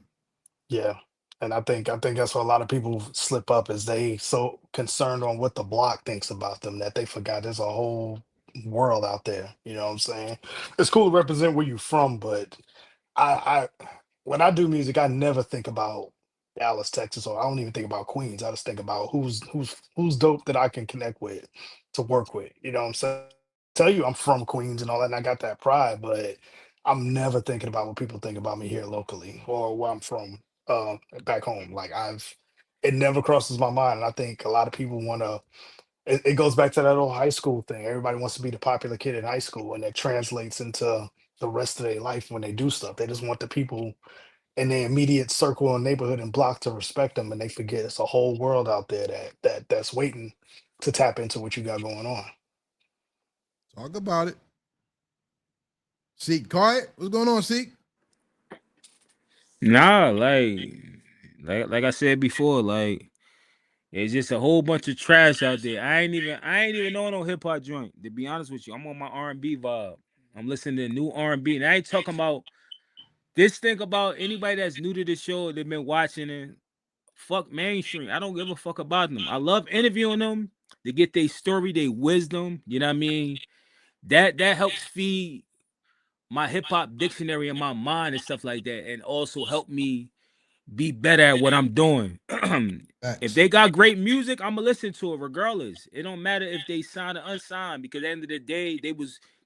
Yeah. And I think that's what a lot of people slip up is they so concerned on what the block thinks about them that they forgot there's a whole world out there. You know what I'm saying? It's cool to represent where you're from, but I when I do music, I never think about Dallas, Texas, or I don't even think about Queens. I just think about who's dope that I can connect with to work with. You know what I'm saying? Tell you I'm from Queens and all that, and I got that pride, but I'm never thinking about what people think about me here locally or where I'm from back home. Like it never crosses my mind. And I think a lot of people want to, it goes back to that old high school thing. Everybody wants to be the popular kid in high school, and it translates into the rest of their life when they do stuff. They just want the people in their immediate circle and neighborhood and block to respect them, and they forget it's a whole world out there that's waiting to tap into what you got going on. Talk about it. Seek, quiet. What's going on, Seek? Nah, like I said before, like it's just a whole bunch of trash out there. I ain't even know no hip hop joint. To be honest with you, I'm on my R&B vibe. I'm listening to new R&B, and I ain't talking about this. Think about anybody that's new to the show. They've been watching and fuck mainstream. I don't give a fuck about them. I love interviewing them to get their story, their wisdom. You know what I mean? That helps feed my hip hop dictionary in my mind and stuff like that, and also help me be better at what I'm doing. If they got great music, I'm gonna listen to it regardless. It don't matter if they signed or unsigned, because at the end of the day,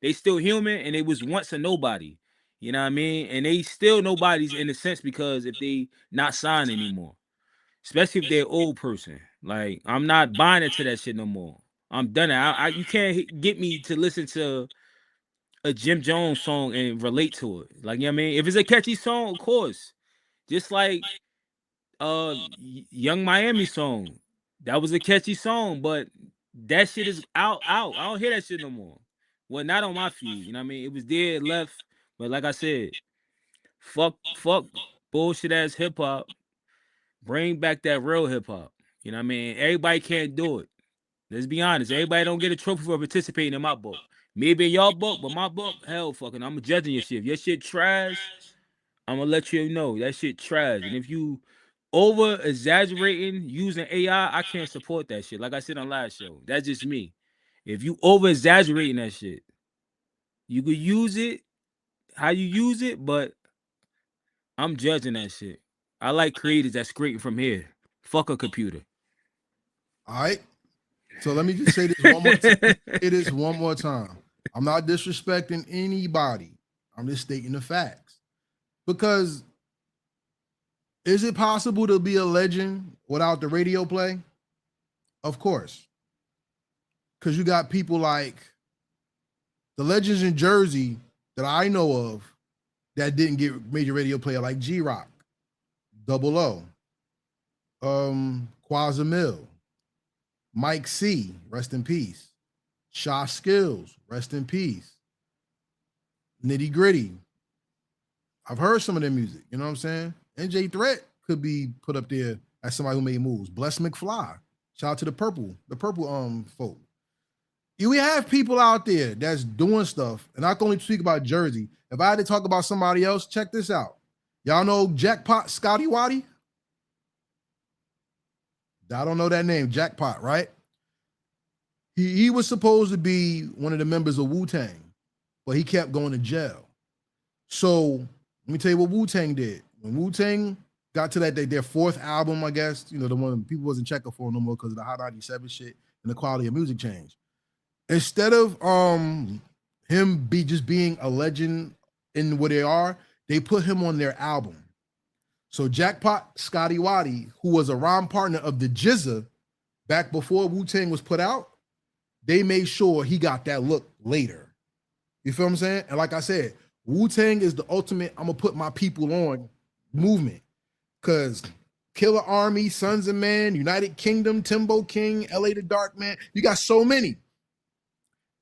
they still human, and they was once a nobody. You know what I mean? And they still nobodies in a sense, because if they not signed anymore, especially if they're old person. Like, I'm not buying into that shit no more. I'm done. You can't get me to listen to a Jim Jones song and relate to it. Like, you know what I mean? If it's a catchy song, of course. Just like Young Miami song. That was a catchy song, but that shit is out. I don't hear that shit no more. Well, not on my feed. You know what I mean? It was there, it left. But like I said, fuck bullshit ass hip hop. Bring back that real hip hop. You know what I mean? Everybody can't do it. Let's be honest. Everybody don't get a trophy for participating in my book. Maybe in y'all book, but my book, hell fucking, I'm judging your shit. If your shit trash, I'm gonna let you know that shit trash. And if you over exaggerating using AI, I can't support that shit. Like I said on last show, that's just me. If you over exaggerating that shit, you could use it how you use it, but I'm judging that shit. I like creators that's creating from here. Fuck a computer. All right. So let me just say this one more time. It is one more time. I'm not disrespecting anybody. I'm just stating the facts. Because is it possible to be a legend without the radio play? Of course. Because you got people like the legends in Jersey that I know of that didn't get major radio play, like G-Rock, Double O, Quazza Mill, Mike C, rest in peace. Shaw Skills, rest in peace. Nitty Gritty. I've heard some of their music, you know what I'm saying? NJ Threat could be put up there as somebody who made moves. Bless McFly. Shout out to the purple folk. We have people out there that's doing stuff, and I can only speak about Jersey. If I had to talk about somebody else, check this out. Y'all know Jackpot Scotty Waddy? I don't know that name, Jackpot, right? He was supposed to be one of the members of Wu-Tang, but he kept going to jail. So let me tell you what Wu-Tang did. When Wu-Tang got to their fourth album, I guess, you know, the one people wasn't checking for no more because of the Hot 97 shit and the quality of music changed. Instead of him just being a legend in what they are, they put him on their album. So Jackpot Scotty Waddy, who was a rhyme partner of the Jizza back before Wu-Tang was put out, they made sure he got that look later. You feel what I'm saying? And like I said, Wu-Tang is the ultimate I'm gonna put my people on movement. Cause Killer Army, Sons of Man, United Kingdom, Timbo King, LA the Dark Man, you got so many.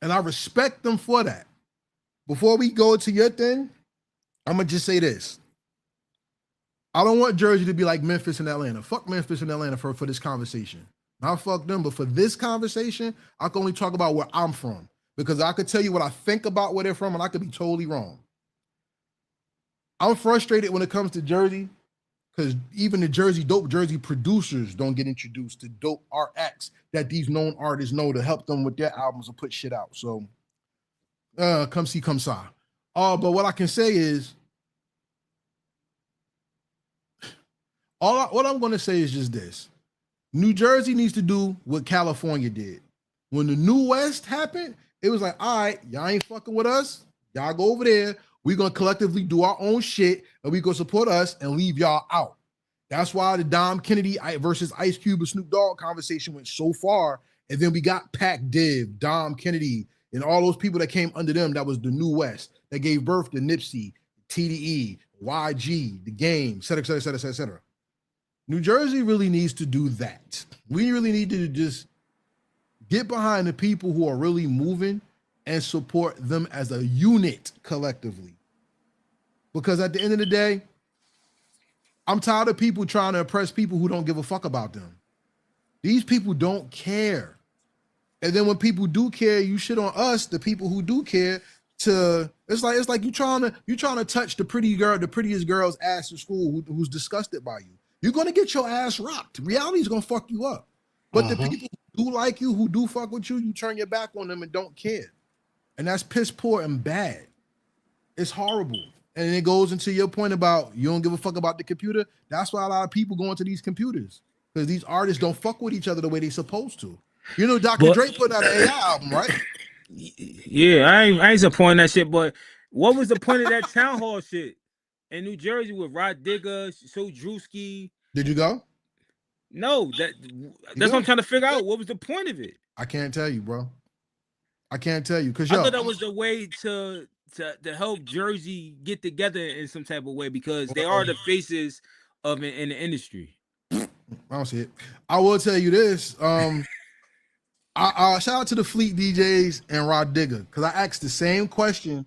And I respect them for that. Before we go to your thing, I'm gonna just say this. I don't want Jersey to be like Memphis and Atlanta. Fuck Memphis and Atlanta for this conversation. Not fuck them, but for this conversation, I can only talk about where I'm from. Because I could tell you what I think about where they're from, and I could be totally wrong. I'm frustrated when it comes to Jersey, because even the dope Jersey producers don't get introduced to dope art acts that these known artists know to help them with their albums or put shit out. So, come see, come saw. But what I can say is, what I'm going to say is just this. New Jersey needs to do what California did. When the New West happened, it was like, all right, y'all ain't fucking with us. Y'all go over there. We're going to collectively do our own shit, and we going to support us and leave y'all out. That's why the Dom Kennedy versus Ice Cube and Snoop Dogg conversation went so far, and then we got Pac Div, Dom Kennedy, and all those people that came under them that was the New West, that gave birth to Nipsey, TDE, YG, The Game, et cetera, et cetera, et cetera, et cetera. New Jersey really needs to do that. We really need to just get behind the people who are really moving and support them as a unit collectively. Because at the end of the day, I'm tired of people trying to impress people who don't give a fuck about them. These people don't care. And then when people do care, you shit on us, the people who do care. It's like you trying to touch the prettiest girl's ass in school who's disgusted by you. You're gonna get your ass rocked. Reality is gonna fuck you up. But the people who do like you, who do fuck with you, you turn your back on them and don't care. And that's piss poor and bad. It's horrible. And it goes into your point about you don't give a fuck about the computer. That's why a lot of people go into these computers. Because these artists don't fuck with each other the way they're supposed to. You know, Dr. Dre put out an AI album, right? Yeah, I ain't supporting that shit, but what was the point of that town hall shit in New Jersey with Rod Digger, So Drewski? Did you go? No, that's what I'm trying to figure out. What was the point of it? I can't tell you, bro. I can't tell you because I thought that was the way to help Jersey get together in some type of way because they are the faces of it in the industry. I don't see it. I will tell you this. I shout out to the Fleet DJs and Rod Digger because I asked the same question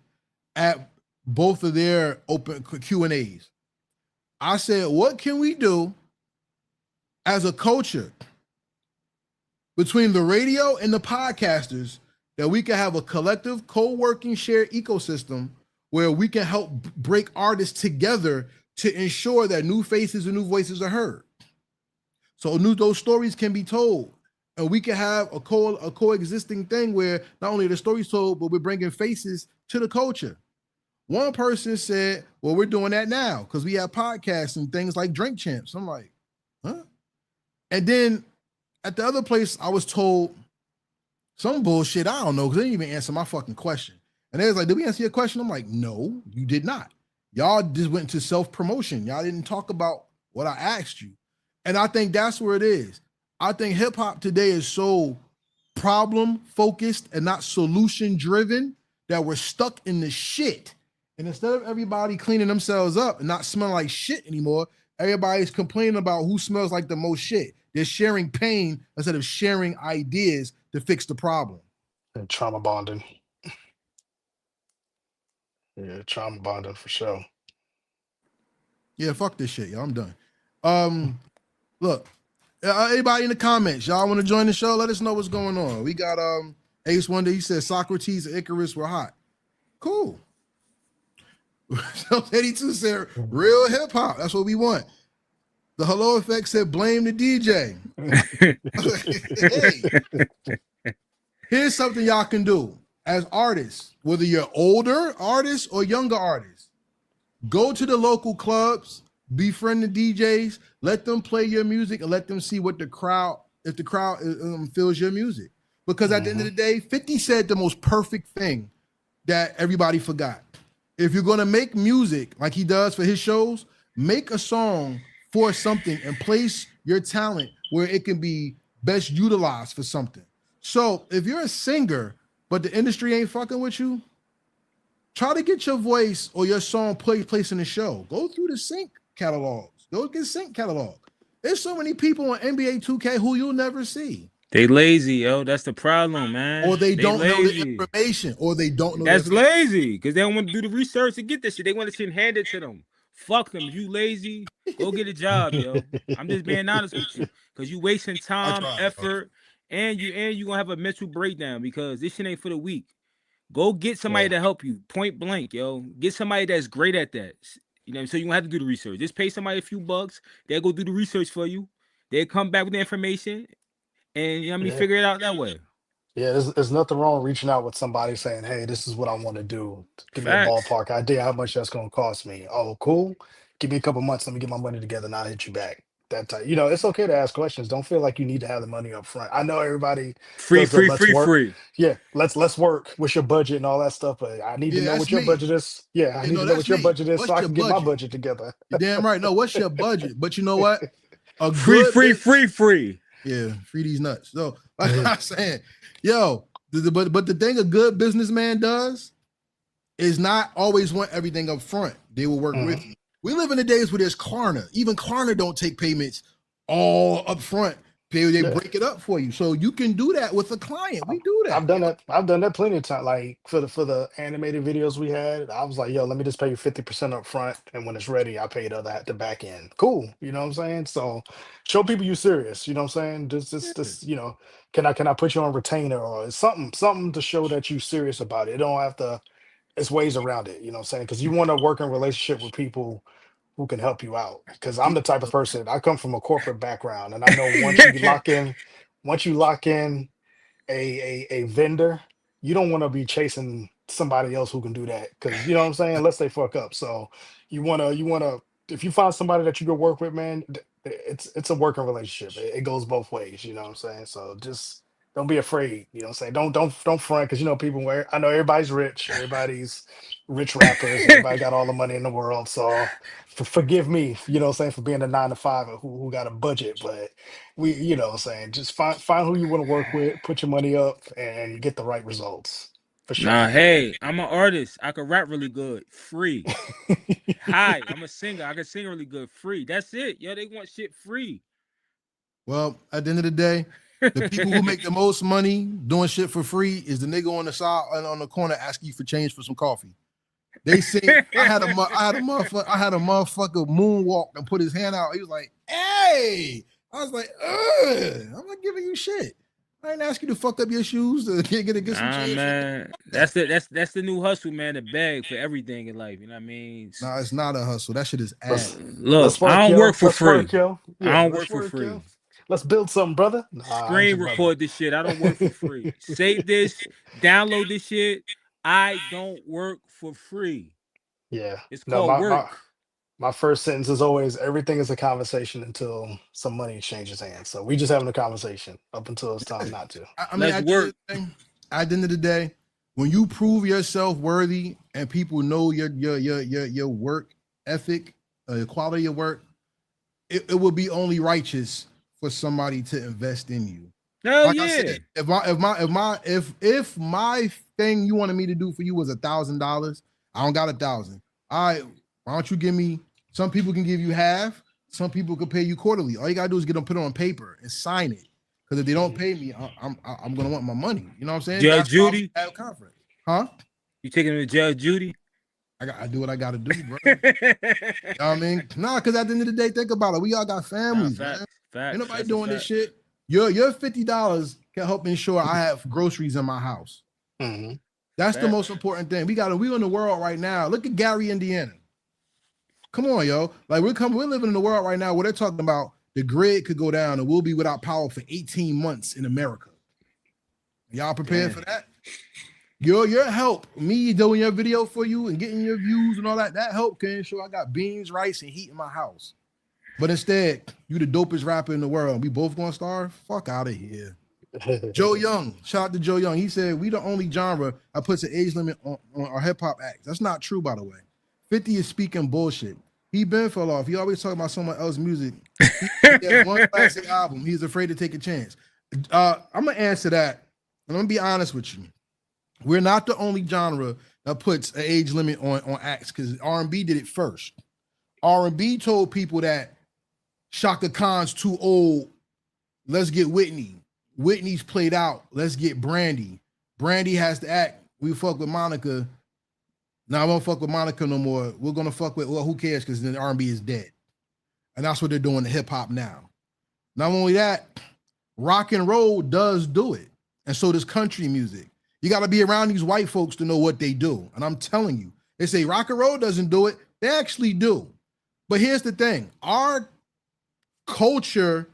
at both of their open Q&As. I said, what can we do as a culture between the radio and the podcasters that we can have a collective co-working shared ecosystem where we can help break artists together to ensure that new faces and new voices are heard. So those stories can be told. And we can have a coexisting thing where not only are the stories told, but we're bringing faces to the culture. One person said, well, we're doing that now because we have podcasts and things like Drink Champs. I'm like, huh? And then at the other place, I was told some bullshit. I don't know because they didn't even answer my fucking question. And they was like, did we answer your question? I'm like, no, you did not. Y'all just went into self-promotion. Y'all didn't talk about what I asked you. And I think that's where it is. I think hip hop today is so problem focused and not solution driven that we're stuck in the shit. And instead of everybody cleaning themselves up and not smelling like shit anymore, everybody's complaining about who smells like the most shit. They're sharing pain instead of sharing ideas to fix the problem. And trauma bonding. Yeah, trauma bonding for sure. Yeah, fuck this shit, y'all. I'm done. Look. Anybody in the comments, y'all want to join the show? Let us know what's going on. We got Ace Wonder. He said Socrates and Icarus were hot. Cool. 82 said real hip hop. That's what we want. The Hello Effect said blame the DJ. Hey, here's something y'all can do as artists, whether you're older artists or younger artists. Go to the local clubs. Befriend the DJs, let them play your music and let them see what the crowd, if the crowd feels your music. Because at the end of the day, 50 said the most perfect thing that everybody forgot. If you're gonna make music like he does for his shows, make a song for something and place your talent where it can be best utilized for something. So if you're a singer, but the industry ain't fucking with you, try to get your voice or your song placed in the show. Go through the sync catalogs. Go get sync catalog. There's so many people on NBA 2K who you'll never see. They lazy, yo. That's the problem, man. Or they don't know the information. Or they don't know. That's lazy because they don't want to do the research to get this shit. They want to shit handed to them. Fuck them. If you lazy, go get a job, yo. I'm just being honest with you because you wasting time, effort, and you gonna have a mental breakdown because this shit ain't for the weak. Go get somebody to help you. Point blank, yo. Get somebody that's great at that. You know, so you don't have to do the research. Just pay somebody a few bucks. They'll go do the research for you. They'll come back with the information, and you know what I mean, figure it out that way. Yeah, there's nothing wrong reaching out with somebody saying, hey, this is what I want to do. Give me a ballpark idea how much that's going to cost me. Oh, cool. Give me a couple months. Let me get my money together and I'll hit you back. That type. You know, it's okay to ask questions. Don't feel like you need to have the money up front. I know everybody free. Yeah, let's work. What's your budget and all that stuff? But I need to know what your budget is. Yeah, I need to know what your budget is so I can get my budget together. You're damn right. No, what's your budget? But you know what? Free. Yeah, free these nuts. So like I'm saying, yo, but the thing a good businessman does is not always want everything up front. They will work with you. We live in the days where there's Klarna. Even Klarna don't take payments all up front. They break it up for you. So you can do that with a client. We do that. I've done that. I've done that plenty of times. Like for the animated videos we had, I was like, yo, let me just pay you 50% up front. And when it's ready, I pay the back end. Cool. You know what I'm saying? So show people you're serious. You know what I'm saying? Just you know, can I put you on retainer or something to show that you're serious about it. It don't have to, it's ways around it, you know what I'm saying? Because you want to work in relationship with people who can help you out. Because I'm the type of person, I come from a corporate background, and I know once you lock in a vendor, you don't want to be chasing somebody else who can do that. Because you know what I'm saying? Unless they fuck up. So you wanna if you find somebody that you can work with, man, it's a working relationship. It goes both ways, you know what I'm saying? So just Don't be afraid. You know what I'm saying? Don't front, because you know people where I know everybody's rich. Everybody's rich rappers. Everybody got all the money in the world. So forgive me, you know what I'm saying, for being a 9 to 5 who got a budget. But we, you know what I'm saying, just find who you want to work with, put your money up, and get the right results. For sure. Nah, hey, I'm an artist. I can rap really good, free. Hi, I'm a singer. I can sing really good, free. That's it. Yo, they want shit free. Well, at the end of the day, the people who make the most money doing shit for free is the nigga on the side on the corner asking you for change for some coffee. They sing. I had a motherfucker moonwalk and put his hand out. He was like, "Hey," I was like, "Ugh, I'm not giving you shit. I ain't ask you to fuck up your shoes to get some change." Man, that's the new hustle, man. To beg for everything in life. You know what I mean? Nah, it's not a hustle. That shit is ass. Look, work, I don't yo. work for Let's free. work, yo. Yeah, I don't let's work for free. yo. Let's build something, brother. Nah, I ain't Screen your brother. record this shit. I don't work for free. Save this, download this shit. I don't work for free. Yeah. It's No, called work. my first sentence is always everything is a conversation until some money exchanges hands. So we just having a conversation up until it's time not to. I mean, Let's work. At the end of the day, when you prove yourself worthy and people know your work ethic, the quality of work, it would be only righteous for somebody to invest in you. Hell Like yeah. I said, if my thing you wanted me to do for you was $1,000, I don't got 1,000. All right, why don't you give me? Some people can give you half. Some people can pay you quarterly. All you gotta do is get them put it on paper and sign it. Because if they don't pay me, I'm gonna want my money. You know what I'm saying? Judge Judy, have conference, huh? you taking him to Judge Judy? I do what I gotta do, bro. You know what I mean? Nah, because at the end of the day, think about it. We all got families, man. Ain't nobody doing this shit. Your $50 can help ensure I have groceries in my house. Mm-hmm. That's the most important thing. We in the world right now. Look at Gary, Indiana. Come on, yo. Like we're living in the world right now where they're talking about the grid could go down and we'll be without power for 18 months in America. Y'all prepared for that? Your help, me doing your video for you and getting your views and all that help can ensure I got beans, rice, and heat in my house. But instead, you the dopest rapper in the world. We both gonna starve? Fuck out of here. Joe Young, shout out to Joe Young. He said, we the only genre that puts an age limit on our hip-hop acts. That's not true, by the way. 50 is speaking bullshit. He been fell off. He always talking about someone else's music. He had one classic album. He's afraid to take a chance. I'm gonna answer that, and I'm gonna be honest with you. We're not the only genre that puts an age limit on acts, because R&B did it first. R&B told people that Shaka Khan's too old. Let's get Whitney. Whitney's played out. Let's get Brandy. Brandy has to act. We fuck with Monica. Now I won't fuck with Monica no more. We're gonna fuck with, well, who cares? Because then R&B is dead. And that's what they're doing to hip hop now. Not only that, rock and roll does do it. And so does country music. You got to be around these white folks to know what they do. And I'm telling you, they say rock and roll doesn't do it. They actually do. But here's the thing. Our culture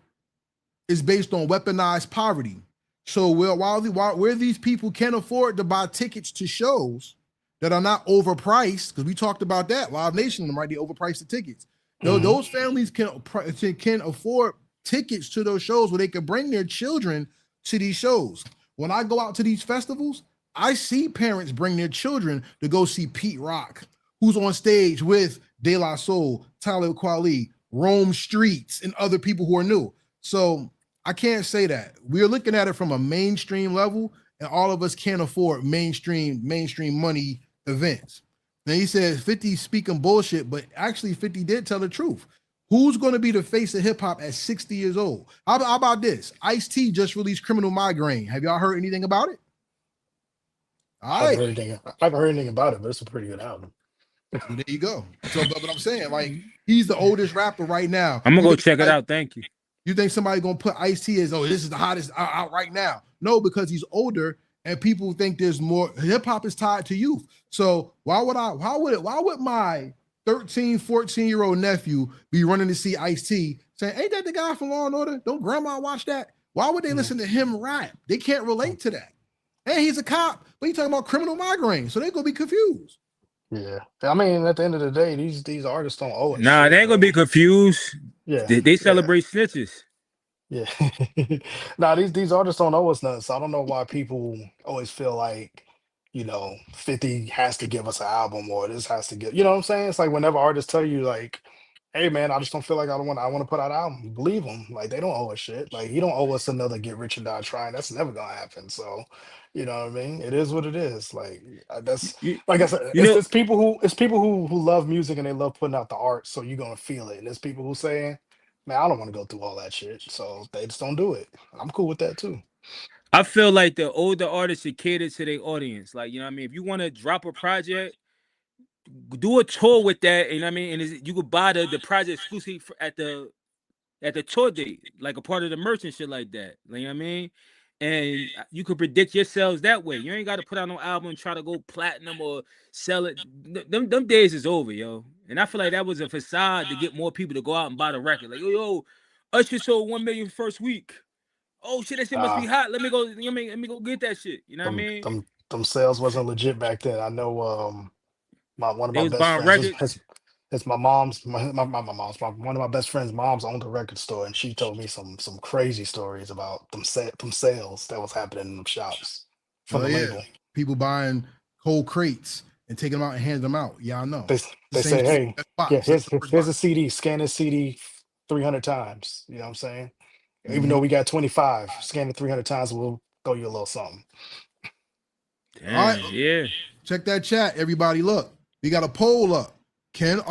is based on weaponized poverty. So where these people can't afford to buy tickets to shows that are not overpriced, because we talked about that, Live Nation, right? They overpriced the tickets. Mm-hmm. Those families can afford tickets to those shows where they can bring their children to these shows. When I go out to these festivals, I see parents bring their children to go see Pete Rock, who's on stage with De La Soul, Talib Kweli, Rome Streets, and other people who are new. So I can't say that. We're looking at it from a mainstream level, and all of us can't afford mainstream money events. Then he says 50 speaking bullshit, but actually 50 did tell the truth. Who's going to be the face of hip hop at 60 years old? How about this? Ice-T just released Criminal Migraine. Have y'all heard anything about it? All right. I haven't heard anything about it, but it's a pretty good album. There you go. So, but I'm saying, like, he's the oldest rapper right now. I'm gonna go check it out. Thank you. You think somebody gonna put Ice-T as, oh, this is the hottest out right now? No, because he's older and people think there's more. Hip hop is tied to youth. So why would my 13, 14-year-old nephew be running to see Ice-T saying, ain't that the guy from Law and Order? Don't grandma watch that? Why would they listen to him rap? They can't relate to that. And he's a cop, but he's talking about Criminal Migraine. So they're gonna be confused. Yeah. I mean, at the end of the day, these artists don't owe us. Nah, shit, they ain't gonna be confused. Yeah. They celebrate snitches. Yeah. Now these artists don't owe us nothing. So I don't know why people always feel like, 50 has to give us an album or this has to get, you know what I'm saying? It's like whenever artists tell you like, hey man, I just don't feel like I want to put out an album. Believe them. Like they don't owe us shit. Like you don't owe us another Get Rich and Die Trying. That's never gonna happen. So, you know what I mean? It is what it is. Like that's You, like I said, you know, it's people who love music and they love putting out the art, so you're gonna feel it. And there's people who saying, man, I don't want to go through all that shit. So they just don't do it. I'm cool with that too. I feel like the older artists should cater to their audience. Like, you know what I mean? If you want to drop a project, do a tour with that, you know what I mean? And you could buy the project exclusively at the tour date, like a part of the merch and shit like that. You know what I mean? And you could predict your sales that way. You ain't got to put out no album and try to go platinum or sell it. Them days is over, yo. And I feel like that was a facade to get more people to go out and buy the record. Like, yo, Usher sold 1 million first week. Oh shit, that shit must be Nah, hot. Let me go. Let me go get that shit. You know what I them mean? them them sales wasn't legit back then. I know my one of They my was best buying friends records. it's my mom's one of my best friend's moms owned a record store and she told me some crazy stories about them sales that was happening in them shops for Oh the yeah, label. people buying whole crates and taking them out and handing them out. Yeah, I know. They The they same say, shit. hey, That's yeah, box. That's the first here's a box. CD, scan this CD 300 times. You know what I'm saying? Even Mhm. though we got 25, scan it 300 times, we'll throw you a little something. All right, Damn, yeah. check that chat, everybody. Look, we got a poll up. Can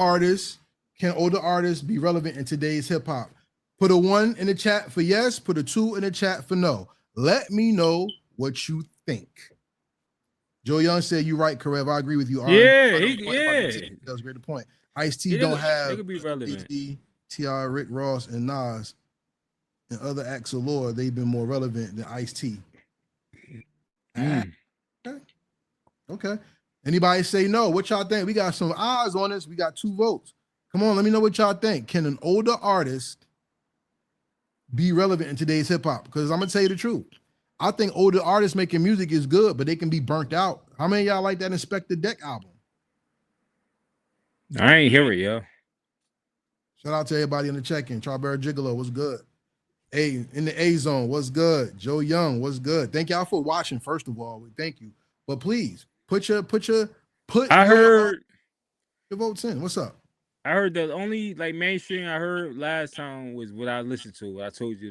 older artists be relevant in today's hip hop? Put a 1 in the chat for yes, put a 2 in the chat for no. Let me know what you think. Joe Young said, "You're right, Karev. I agree with you. R&B Yeah, on point about the yeah. That was a great point. Ice-T Yeah, don't they have could be relevant. Jay-Z, T.I., Rick Ross, and Nas and other acts of lore. They've been more relevant than Ice-T. Mm. Okay. Okay. Anybody say no? What y'all think? We got some eyes on this. We got 2 votes. Come on, let me know what y'all think. Can an older artist be relevant in today's hip hop? Because I'm gonna tell you the truth. I think older artists making music is good, but they can be burnt out. How many of y'all like that Inspector Deck album? I ain't hear it, yo. Shout out to everybody in the check-in. Strawberry Gigolo, what's good? Hey, in the A zone, what's good? Joe Young, what's good? Thank y'all for watching. First of all, thank you. But please put your I heard votes in. What's up? I heard the only like mainstream I heard last time was what I listened to. I told you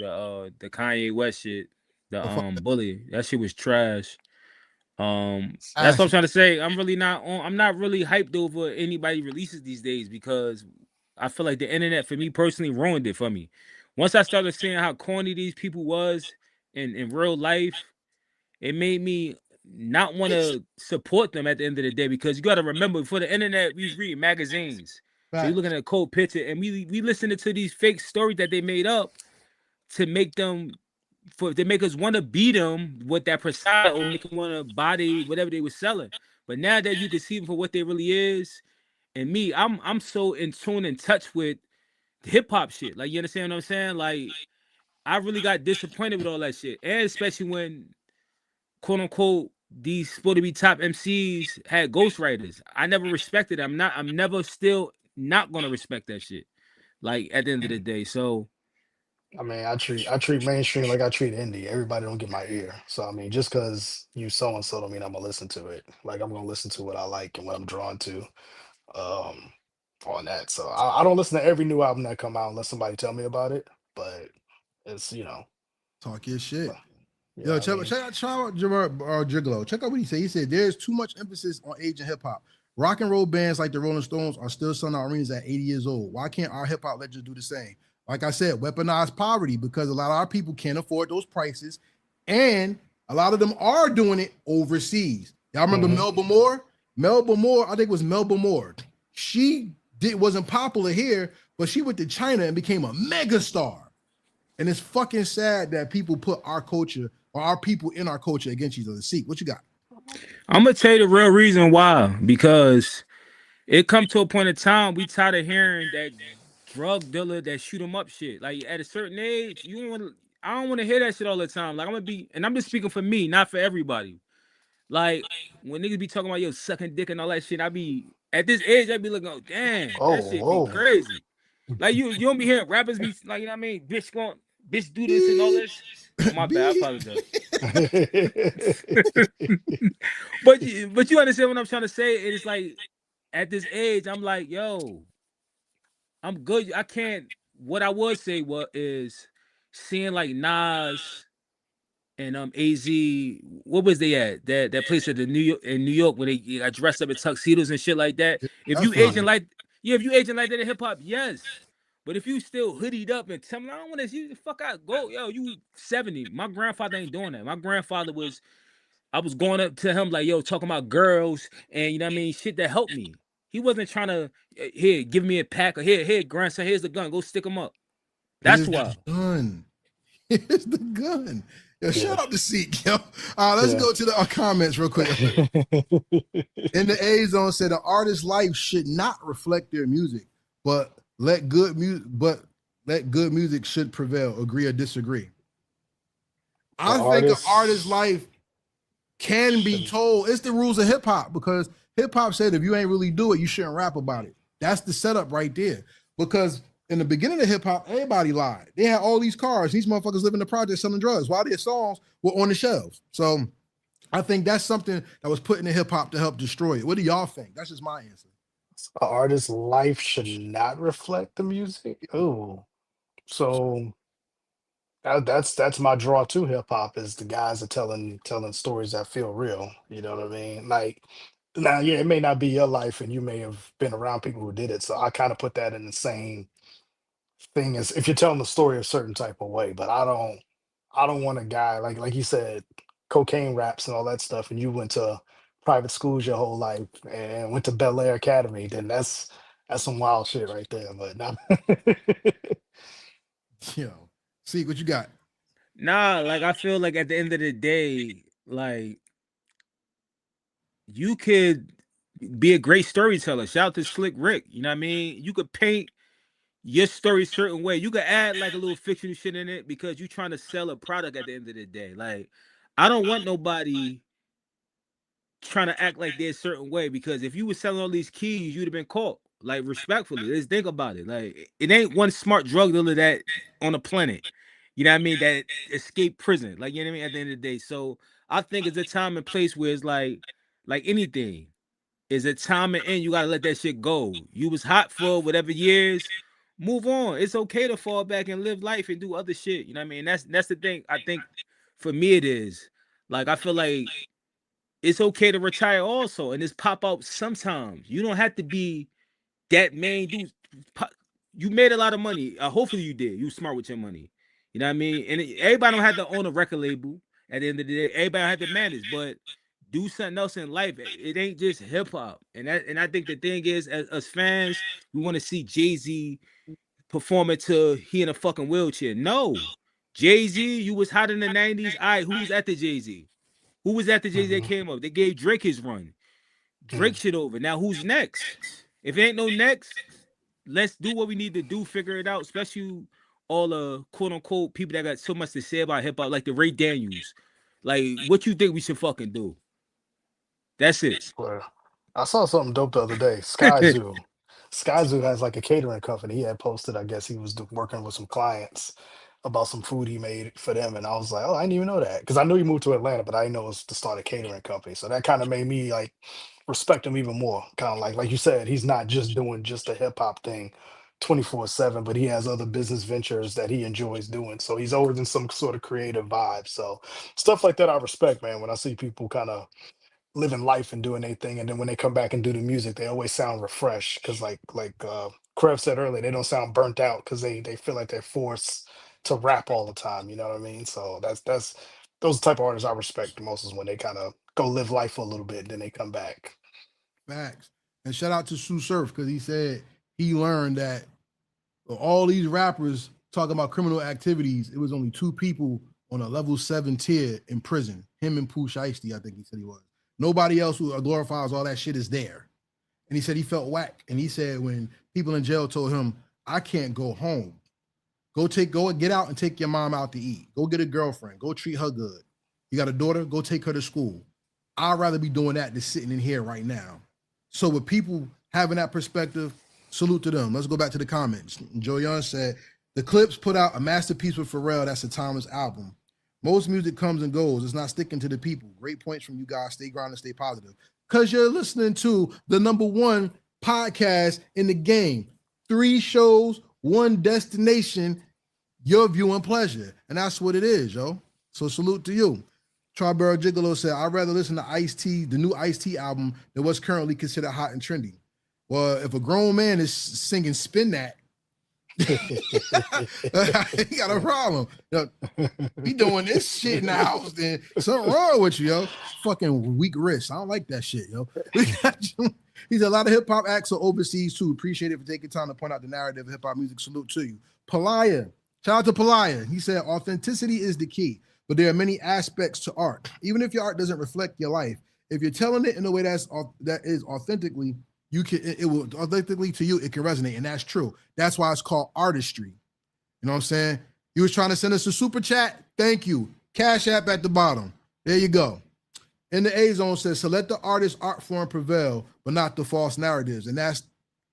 the Kanye West shit, the The fuck Bully. That shit was trash. That's what I'm ass. trying to say. I'm not really hyped over anybody releases these days because I feel like the internet for me personally ruined it for me. Once I started seeing how corny these people was in real life, it made me not want to support them at the end of the day because you got to remember before the internet we was reading magazines. So you're looking at a cold picture and we listening to these fake stories that they made up to make them to make us want to beat them with that persona or make them want to body whatever they were selling. But now that you can see them for what they really is, and me, I'm so in tune and touch with hip hop shit. Like you understand what I'm saying? Like I really got disappointed with all that shit, and especially when quote unquote these supposed to be top MCs had ghostwriters. I never respected it. I'm never still not gonna respect that shit. Like at the end of the day. So I mean, I treat mainstream like I treat indie. Everybody don't get my ear. So I mean, just because you so and so don't mean I'm gonna listen to it. Like I'm gonna listen to what I like and what I'm drawn to. Um, on that. So I don't listen to every new album that come out unless somebody tell me about it. But it's Talk your shit. uh, yeah. Yo, I mean, check out Gigolo. Check out what he said. He said there's too much emphasis on age in hip hop. Rock and roll bands like the Rolling Stones are still selling out arenas at 80 years old. Why can't our hip hop legends do the same? Like I said, weaponize poverty because a lot of our people can't afford those prices, and a lot of them are doing it overseas. Y'all remember mhm. Melba Moore? Melba Moore, I think it was Melba Moore. She wasn't popular here, but she went to China and became a megastar. And it's fucking sad that people put our culture or our people in our culture against each other. Seek, what you got? I'm gonna tell you the real reason why. Because it come to a point in time we tired of hearing that drug dealer that shoot 'em up shit. Like at a certain age, you don't want to. I don't want to hear that shit all the time. Like I'm gonna be, and I'm just speaking for me, not for everybody. Like when niggas be talking about yo sucking dick and all that shit, I be at this age, I be looking, oh damn, Oh, that shit be whoa. crazy. Like you don't be hearing rappers be like, you know what I mean, bitch going. bitch do this and all this. Oh, my bad. I apologize. but you understand what I'm trying to say? It is like at this age, I'm like, yo, I'm good. I can't. What I would say is seeing like Nas and AZ. What was they at? That place at the New York where they got dressed up in tuxedos and shit like that. If you Definitely. aging like if you aging like that in hip hop, yes. But if you still hoodied up and tell me I don't want to, you the fuck out, go, yo, you 70. My grandfather ain't doing that. My grandfather was. I was going up to him like, yo, talking about girls and you know what I mean, shit that helped me. He wasn't trying to here give me a pack or here, grandson, here's the gun, go stick him up. That's Here's why. the gun. Here's the gun. Yo, shout out to Seek, yo. Let's go to the comments real quick. In the A Zone said an artist's life should not reflect their music, but let good music should prevail. Agree or disagree? I think an artist's life can be told. It's the rules of hip hop, because hip hop said if you ain't really do it, you shouldn't rap about it. That's the setup right there. Because in the beginning of hip hop, everybody lied. They had all these cars. These motherfuckers live in the project selling drugs while their songs were on the shelves. So I think that's something that was put into hip hop to help destroy it. What do y'all think? That's just my answer. An artist's life should not reflect the music. Oh, so that's my draw to hip hop, is the guys are telling stories that feel real. You know what I mean? Like now, yeah, it may not be your life, and you may have been around people who did it. So I kind of put that in the same thing as if you're telling the story a certain type of way. But I don't want a guy like you said, cocaine raps and all that stuff, and you went to private schools your whole life and went to Bel Air Academy. Then that's some wild shit right there. But not. Yo, see what you got. Nah, like I feel like at the end of the day, like you could be a great storyteller. Shout out to Slick Rick. You know what I mean? You could paint your story a certain way. You could add like a little fictional shit in it because you're trying to sell a product at the end of the day. Like, I don't want nobody trying to act like they're a certain way, because if you were selling all these keys, you'd have been caught. Like, respectfully, let's think about it. Like, it ain't one smart drug dealer that on the planet, you know what I mean, that escaped prison. Like, you know what I mean, at the end of the day. So I think it's a time and place where it's like anything, is a time and end. You gotta let that shit go. You was hot for whatever years. Move on. It's okay to fall back and live life and do other shit. You know what I mean? That's the thing. I think for me it is. Like, I feel like it's okay to retire also, and just pop out sometimes. You don't have to be that main dude. You made a lot of money. Hopefully you did. You smart with your money. You know what I mean? And everybody don't have to own a record label. At the end of the day, everybody don't have to manage, but do something else in life. It ain't just hip hop. And I think the thing is, as fans, we want to see Jay-Z perform until he in a fucking wheelchair. No. Jay-Z, you was hot in the 90s. All right, who was at the Jay-Z? Who was at the Jay-Z that came up? They gave Drake his run. Drake shit over. Now who's next? If it ain't no next, let's do what we need to do, figure it out, especially all the quote unquote people that got so much to say about hip hop, like the Ray Daniels. Like, what you think we should fucking do? That's it. Well, I saw something dope the other day. Sky Zoo. Sky Zoo has like a catering company. He had posted, I guess he was working with some clients about some food he made for them. And I was like, oh, I didn't even know that. Because I knew he moved to Atlanta, but I didn't know it was to start a catering company. So that kind of made me like respect him even more. Kind of like you said, he's not just doing just a hip hop thing 24/7, but he has other business ventures that he enjoys doing. So he's always in some sort of creative vibe. So stuff like that I respect, man, when I see people kind of living life and doing their thing, and then when they come back and do the music, they always sound refreshed. Because Krev said earlier, they don't sound burnt out because they feel like they're forced to rap all the time. You know what I mean? So that's those type of artists I respect the most, is when they kind of go live life for a little bit and then they come back. Facts. And shout out to Sue Surf, because he said he learned that all these rappers talking about criminal activities, it was only 2 people on a level 7 tier in prison. Him and Pooh Shiesty, I think he said he was. Nobody else who glorifies all that shit is there. And he said he felt whack. And he said when people in jail told him, I can't go home. Go get out and take your mom out to eat. Go get a girlfriend. Go treat her good. You got a daughter? Go take her to school. I'd rather be doing that than sitting in here right now. So with people having that perspective, salute to them. Let's go back to the comments. Joe Young said, The Clips put out a masterpiece with Pharrell. That's a timeless album. Most music comes and goes. It's not sticking to the people. Great points from you guys. Stay grounded, stay positive. Because you're listening to the #1 podcast in the game. 3 shows, 1 destination, your viewing pleasure. And that's what it is, yo. So salute to you. Charborough Gigolo said, I'd rather listen to Ice-T, the new Ice-T album, than what's currently considered hot and trendy. Well, if a grown man is singing Spin That, he got a problem. Yo, he doing this shit in the house, then something wrong with you, yo. Fucking weak wrist. I don't like that shit, yo. He's a lot of hip-hop acts are overseas too. Appreciate it for taking time to point out the narrative of hip-hop music. Salute to you. Palaya. Shout out to Palaya. He said, authenticity is the key, but there are many aspects to art. Even if your art doesn't reflect your life, if you're telling it in a way that is authentically, it will authentically to you, it can resonate. And that's true. That's why it's called artistry. You know what I'm saying? You was trying to send us a super chat. Thank you. Cash App at the bottom. There you go. In the A Zone says, so let the artist art form prevail, but not the false narratives. And that's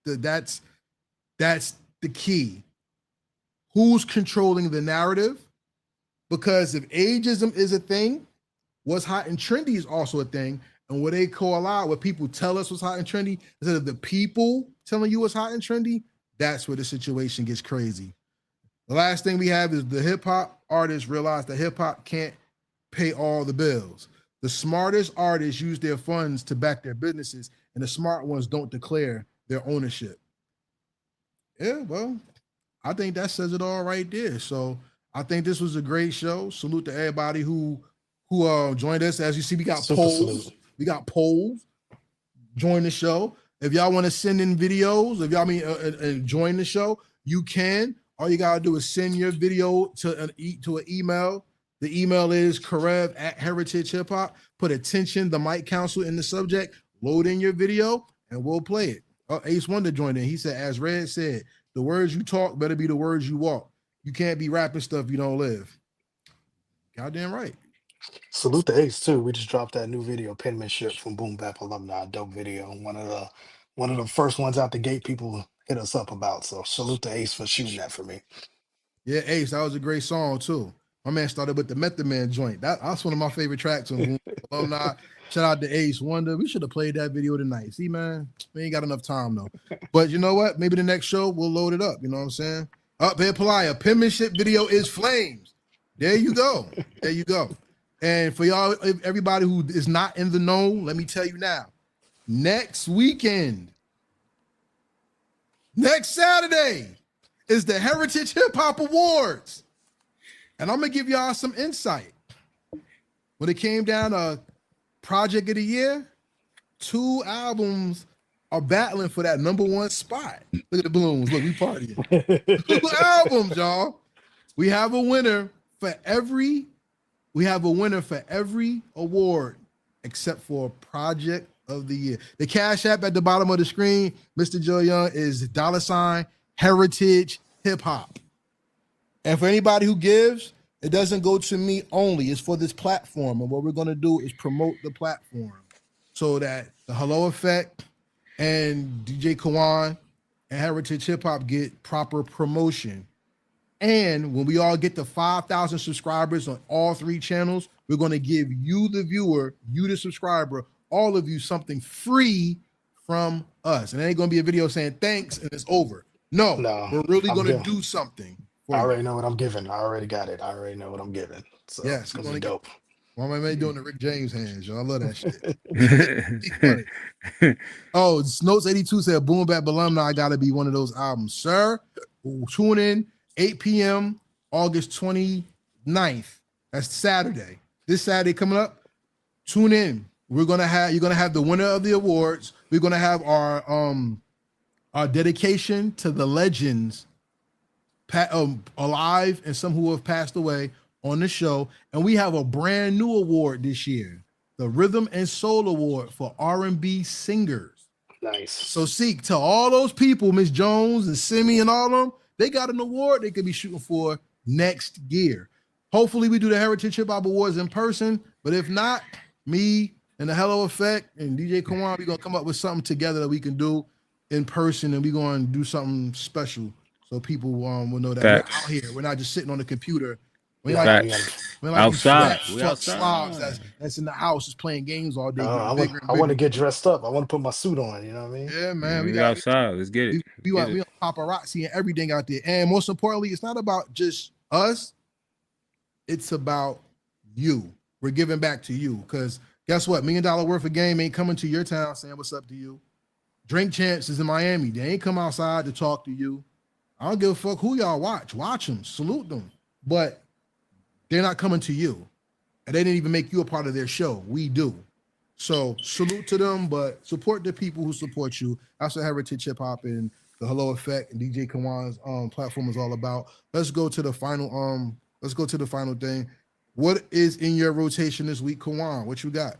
the key. Who's controlling the narrative? Because if ageism is a thing, what's hot and trendy is also a thing. And what they call out, what people tell us what's hot and trendy, instead of the people telling you what's hot and trendy, that's where the situation gets crazy. The last thing we have is the hip hop artists realize that hip hop can't pay all the bills. The smartest artists use their funds to back their businesses, and the smart ones don't declare their ownership. Yeah, well, I think that says it all right there. So I think this was a great show. Salute to everybody who joined us. As you see, we got polls. We got polls. Join the show. If y'all want to send in videos, if y'all join the show, you can. All you gotta do is send your video to an email. The email is Karev at Heritage Hip-Hop. Put attention, the Mic Council in the subject. Load in your video, and we'll play it. Ace Wonder joined in. He said, as Red said, the words you talk better be the words you walk. You can't be rapping stuff you don't live. Goddamn right. Salute to Ace too. We just dropped that new video, Penmanship from Boom Bap Alumni. Dope video. One of the first ones out the gate people hit us up about. So salute to Ace for shooting that for me. Yeah, Ace, that was a great song too. My man started with the Method Man joint. That's one of my favorite tracks on Boom Bap Alumni. Shout out to Ace Wonder. We should have played that video tonight. See, man, we ain't got enough time though. But you know what? Maybe the next show we'll load it up. You know what I'm saying? Up here, Palaya. Penmanship video is flames. There you go. There you go. And for y'all, everybody who is not in the know, let me tell you now. Next weekend, next Saturday, is the Heritage Hip-Hop Awards. And I'm going to give y'all some insight. When it came down to Project of the Year, 2 albums are battling for that '1 spot. Look at the balloons. Look, we partying. 2 albums, y'all. We have a winner for every award except for Project of the Year. The Cash App at the bottom of the screen, Mr. Joe Young, is $Heritage Hip-Hop. And for anybody who gives, it doesn't go to me only. It's for this platform. And what we're going to do is promote the platform so that the Hello Effect and DJ Kawon and Heritage Hip-Hop get proper promotion. And when we all get to 5,000 subscribers on all 3 channels, we're going to give you, the viewer, you, the subscriber, all of you something free from us. And it ain't going to be a video saying thanks and it's over. No, we're really going to do something. I already know what I'm giving. I already got it. I already know what I'm giving. So yes, it's going to be dope. Why am I doing the Rick James hands, y'all? I love that shit. Oh, Notes 82 said, Boom Bap Alumni got to be one of those albums. Sir, tune in 8 p.m. August 29th. That's Saturday. This Saturday coming up. Tune in. You're gonna have the winner of the awards. We're gonna have our dedication to the legends alive and some who have passed away on the show. And we have a brand new award this year, the Rhythm and Soul Award for R&B singers. Nice. So seek to all those people, Miss Jones and Simi and all of them, they got an award they could be shooting for next year. Hopefully we do the Heritage Hip Hop Awards in person, but if not, me and the Hello Effect and DJ Kawon, we're going to come up with something together that we can do in person, and we're going to do something special. so people will know that Facts. we're out here. We're not just sitting on the computer. We're Yeah, like Facts. we're like Outside. these We fat fuck slobs outside. that's in the house just playing games all day, I getting want bigger and I want to bigger. get dressed up. I want to put my suit on. You know what I mean? Yeah, man. We outside. Let's get it. We Let's want get it. paparazzi and everything out there. And most importantly, it's not about just us. It's about you. We're giving back to you. Because guess what? $1 million worth of game ain't coming to your town saying what's up to you. Drink Champs is in Miami. They ain't come outside to talk to you. I don't give a fuck who y'all watch. Watch them. Salute them. But they're not coming to you. And they didn't even make you a part of their show. We do. So salute to them, but support the people who support you. That's what Heritage Hip-Hop and the Hello Effect and DJ Kawon's platform is all about. Let's go to the final thing. What is in your rotation this week, Kawon? What you got?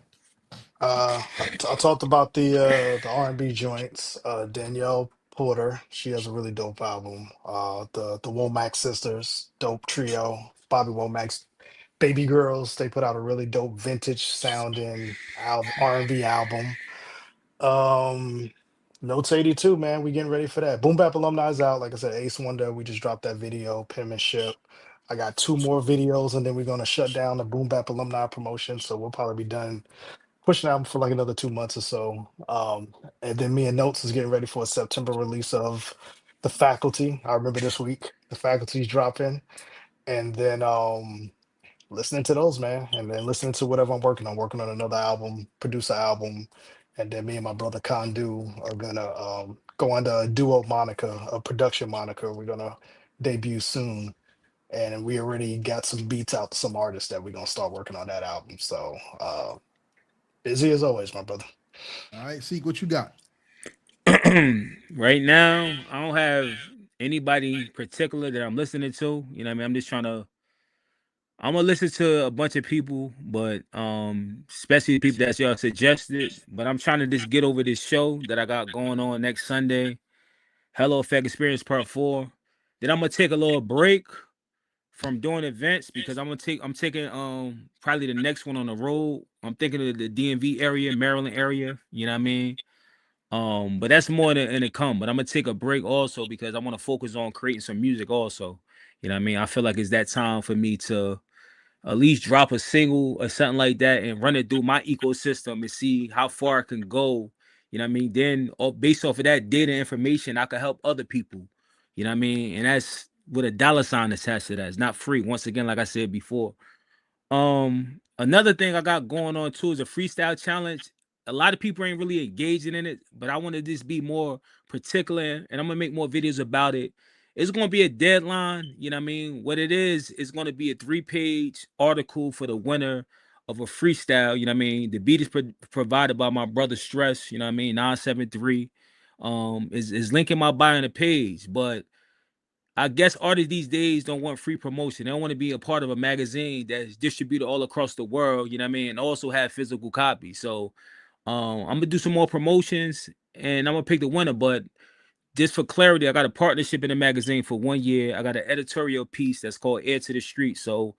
I talked about the R&B joints. Danielle Porter, she has a really dope album. The Womack sisters, dope trio. Bobby Womack's Baby Girls, they put out a really dope vintage sounding R&B album. Um, Notes 82, man, we getting ready for that. Boom Bap Alumni's out. Like I said, Ace Wonder, we just dropped that video, penmanship. I got 2 more videos, and then we're gonna shut down the Boom Bap Alumni promotion. So we'll probably be done pushing out for like another 2 months or so. And then me and Notes is getting ready for a September release of The Faculty. I remember this week, The Faculty's dropping. And then listening to those, man. And then listening to whatever I'm working on another album, producer album. And then me and my brother Kondu are gonna go under a duo moniker, a production moniker. We're gonna debut soon. And we already got some beats out to some artists that we're gonna start working on that album. So busy as always, my brother. All right, Seek, what you got? Right now, I don't have anybody particular that I'm listening to. You know what I mean? I'm gonna listen to a bunch of people, but especially people that y'all suggested. But I'm trying to just get over this show that I got going on next Sunday. Hello Effect Experience Part 4. Then I'm gonna take a little break from doing events because I'm taking probably the next one on the road. I'm thinking of the DMV area, Maryland area, you know what I mean? But that's more than in it come. But I'm gonna take a break also because I want to focus on creating some music also. You know what I mean? I feel like it's that time for me to at least drop a single or something like that and run it through my ecosystem and see how far I can go. You know what I mean? Then based off of that data information, I can help other people. You know what I mean? And that's with a dollar sign attached to that. It's not free. Once again, like I said before. Another thing I got going on too is a freestyle challenge. A lot of people ain't really engaging in it, but I want to just be more particular and I'm gonna make more videos about it. It's gonna be a deadline, you know what I mean? What it is gonna be a 3-page article for the winner of a freestyle, you know what I mean? The beat is provided by my brother Stress, you know what I mean? 973. Is linking my bio on the page, but I guess artists these days don't want free promotion. They don't want to be a part of a magazine that's distributed all across the world, you know what I mean, and also have physical copies. So I'm gonna do some more promotions and I'm gonna pick the winner. But just for clarity, I got a partnership in the magazine for 1 year. I got an editorial piece that's called Air to the Street. So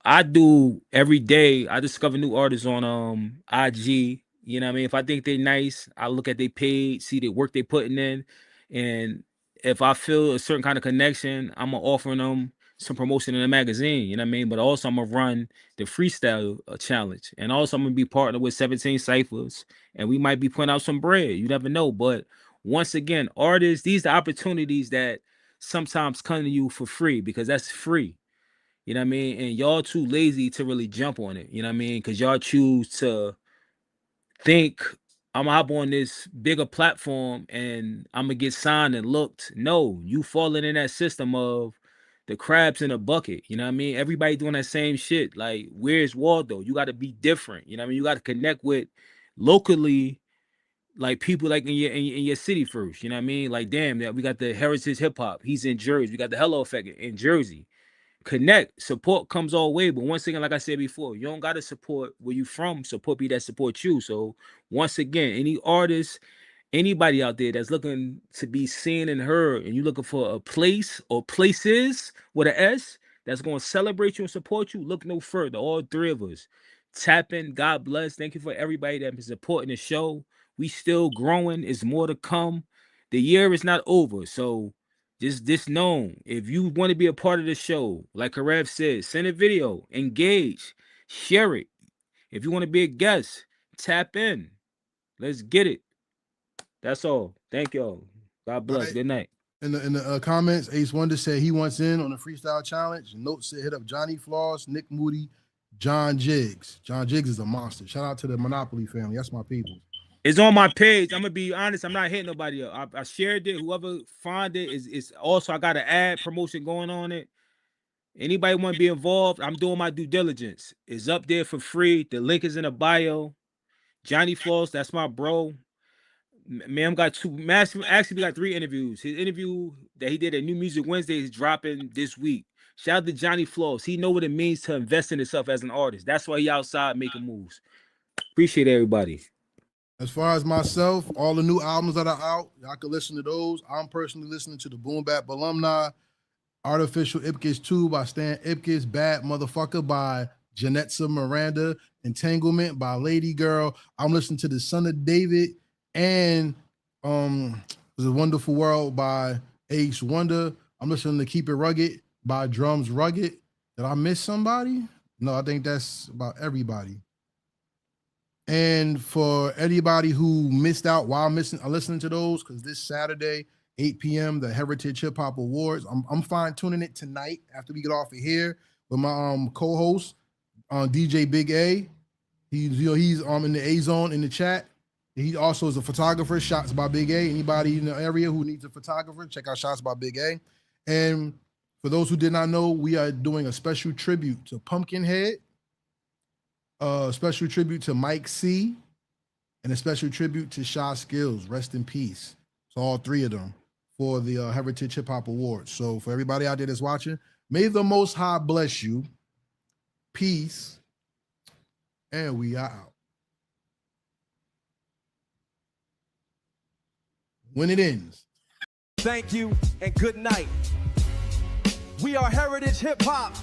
I do every day. I discover new artists on IG. You know what I mean? If I think they nice, I look at their page, see the work they putting in, and if I feel a certain kind of connection, I'm gonna offer them some promotion in the magazine. You know what I mean? But also I'm gonna run the freestyle challenge, and also I'm gonna be partnered with 17 ciphers, and we might be putting out some bread. You never know. But once again, artists, these are opportunities that sometimes come to you for free because that's free. You know what I mean? And y'all too lazy to really jump on it. You know what I mean? Because y'all choose to think I'm gonna hop on this bigger platform and I'm gonna get signed and looked. No, you falling in that system of the crabs in a bucket. You know what I mean? Everybody doing that same shit. Like, where's Waldo? You got to be different. You know what I mean? You got to connect with locally, like people like in your city first. You know what I mean? Like, damn, that we got the Heritage Hip-Hop. He's in Jersey. We got the Hello Effect in Jersey. Connect, support comes all way, but once again, like I said before, you don't gotta support where you from, support people that support you. So once again, any artist, anybody out there that's looking to be seen and heard, and you looking for a place or places with an S that's going to celebrate you and support you, look no further. All 3 of us tap in. God bless. Thank you for everybody that been supporting the show. We still growing. It's more to come. The year is not over, so Just known. If you want to be a part of the show, like Karev said, send a video, engage, share it. If you want to be a guest, tap in. Let's get it. That's all. Thank y'all. God bless. Right. Good night. In the comments, Ace Wonder said he wants in on the freestyle challenge. Note said hit up Johnny Floss, Nick Moody, John Jiggs. John Jiggs is a monster. Shout out to the Monopoly family. That's my people. It's on my page. I'm gonna be honest. I'm not hitting nobody up. I shared it. Whoever find it is also. I got an ad promotion going on it. Anybody want to be involved? I'm doing my due diligence. It's up there for free. The link is in the bio. Johnny Floss, that's my bro. Man, got actually we got 3 interviews. His interview that he did at New Music Wednesday is dropping this week. Shout out to Johnny Floss. He know what it means to invest in himself as an artist. That's why he outside making moves. Appreciate everybody. As far as myself, all the new albums that are out, y'all can listen to those. I'm personally listening to the Boom Bap Alumni, Artificial Ipkiss 2 by Stan Ipkiss, Bad Motherfucker by Janetza Miranda, Entanglement by Lady Girl. I'm listening to The Son of David and The Wonderful World by Ace Wonder. I'm listening to Keep It Rugged by Drums Rugged. Did I miss somebody? No, I think that's about everybody. And for anybody who missed out while listening to those, because this Saturday, 8 p.m., the Heritage Hip-Hop Awards, I'm fine tuning it tonight after we get off of here with my co-host, DJ Big A. He's in the A zone in the chat. He also is a photographer. Shots by Big A. Anybody in the area who needs a photographer, check out Shots by Big A. And for those who did not know, we are doing a special tribute to Pumpkinhead, a special tribute to Mike C, and a special tribute to Sha Skills. Rest in peace. So all 3 of them for the Heritage Hip Hop Awards. So for everybody out there that's watching, may the Most High bless you. Peace. And we are out. When it ends. Thank you and good night. We are Heritage Hip Hop.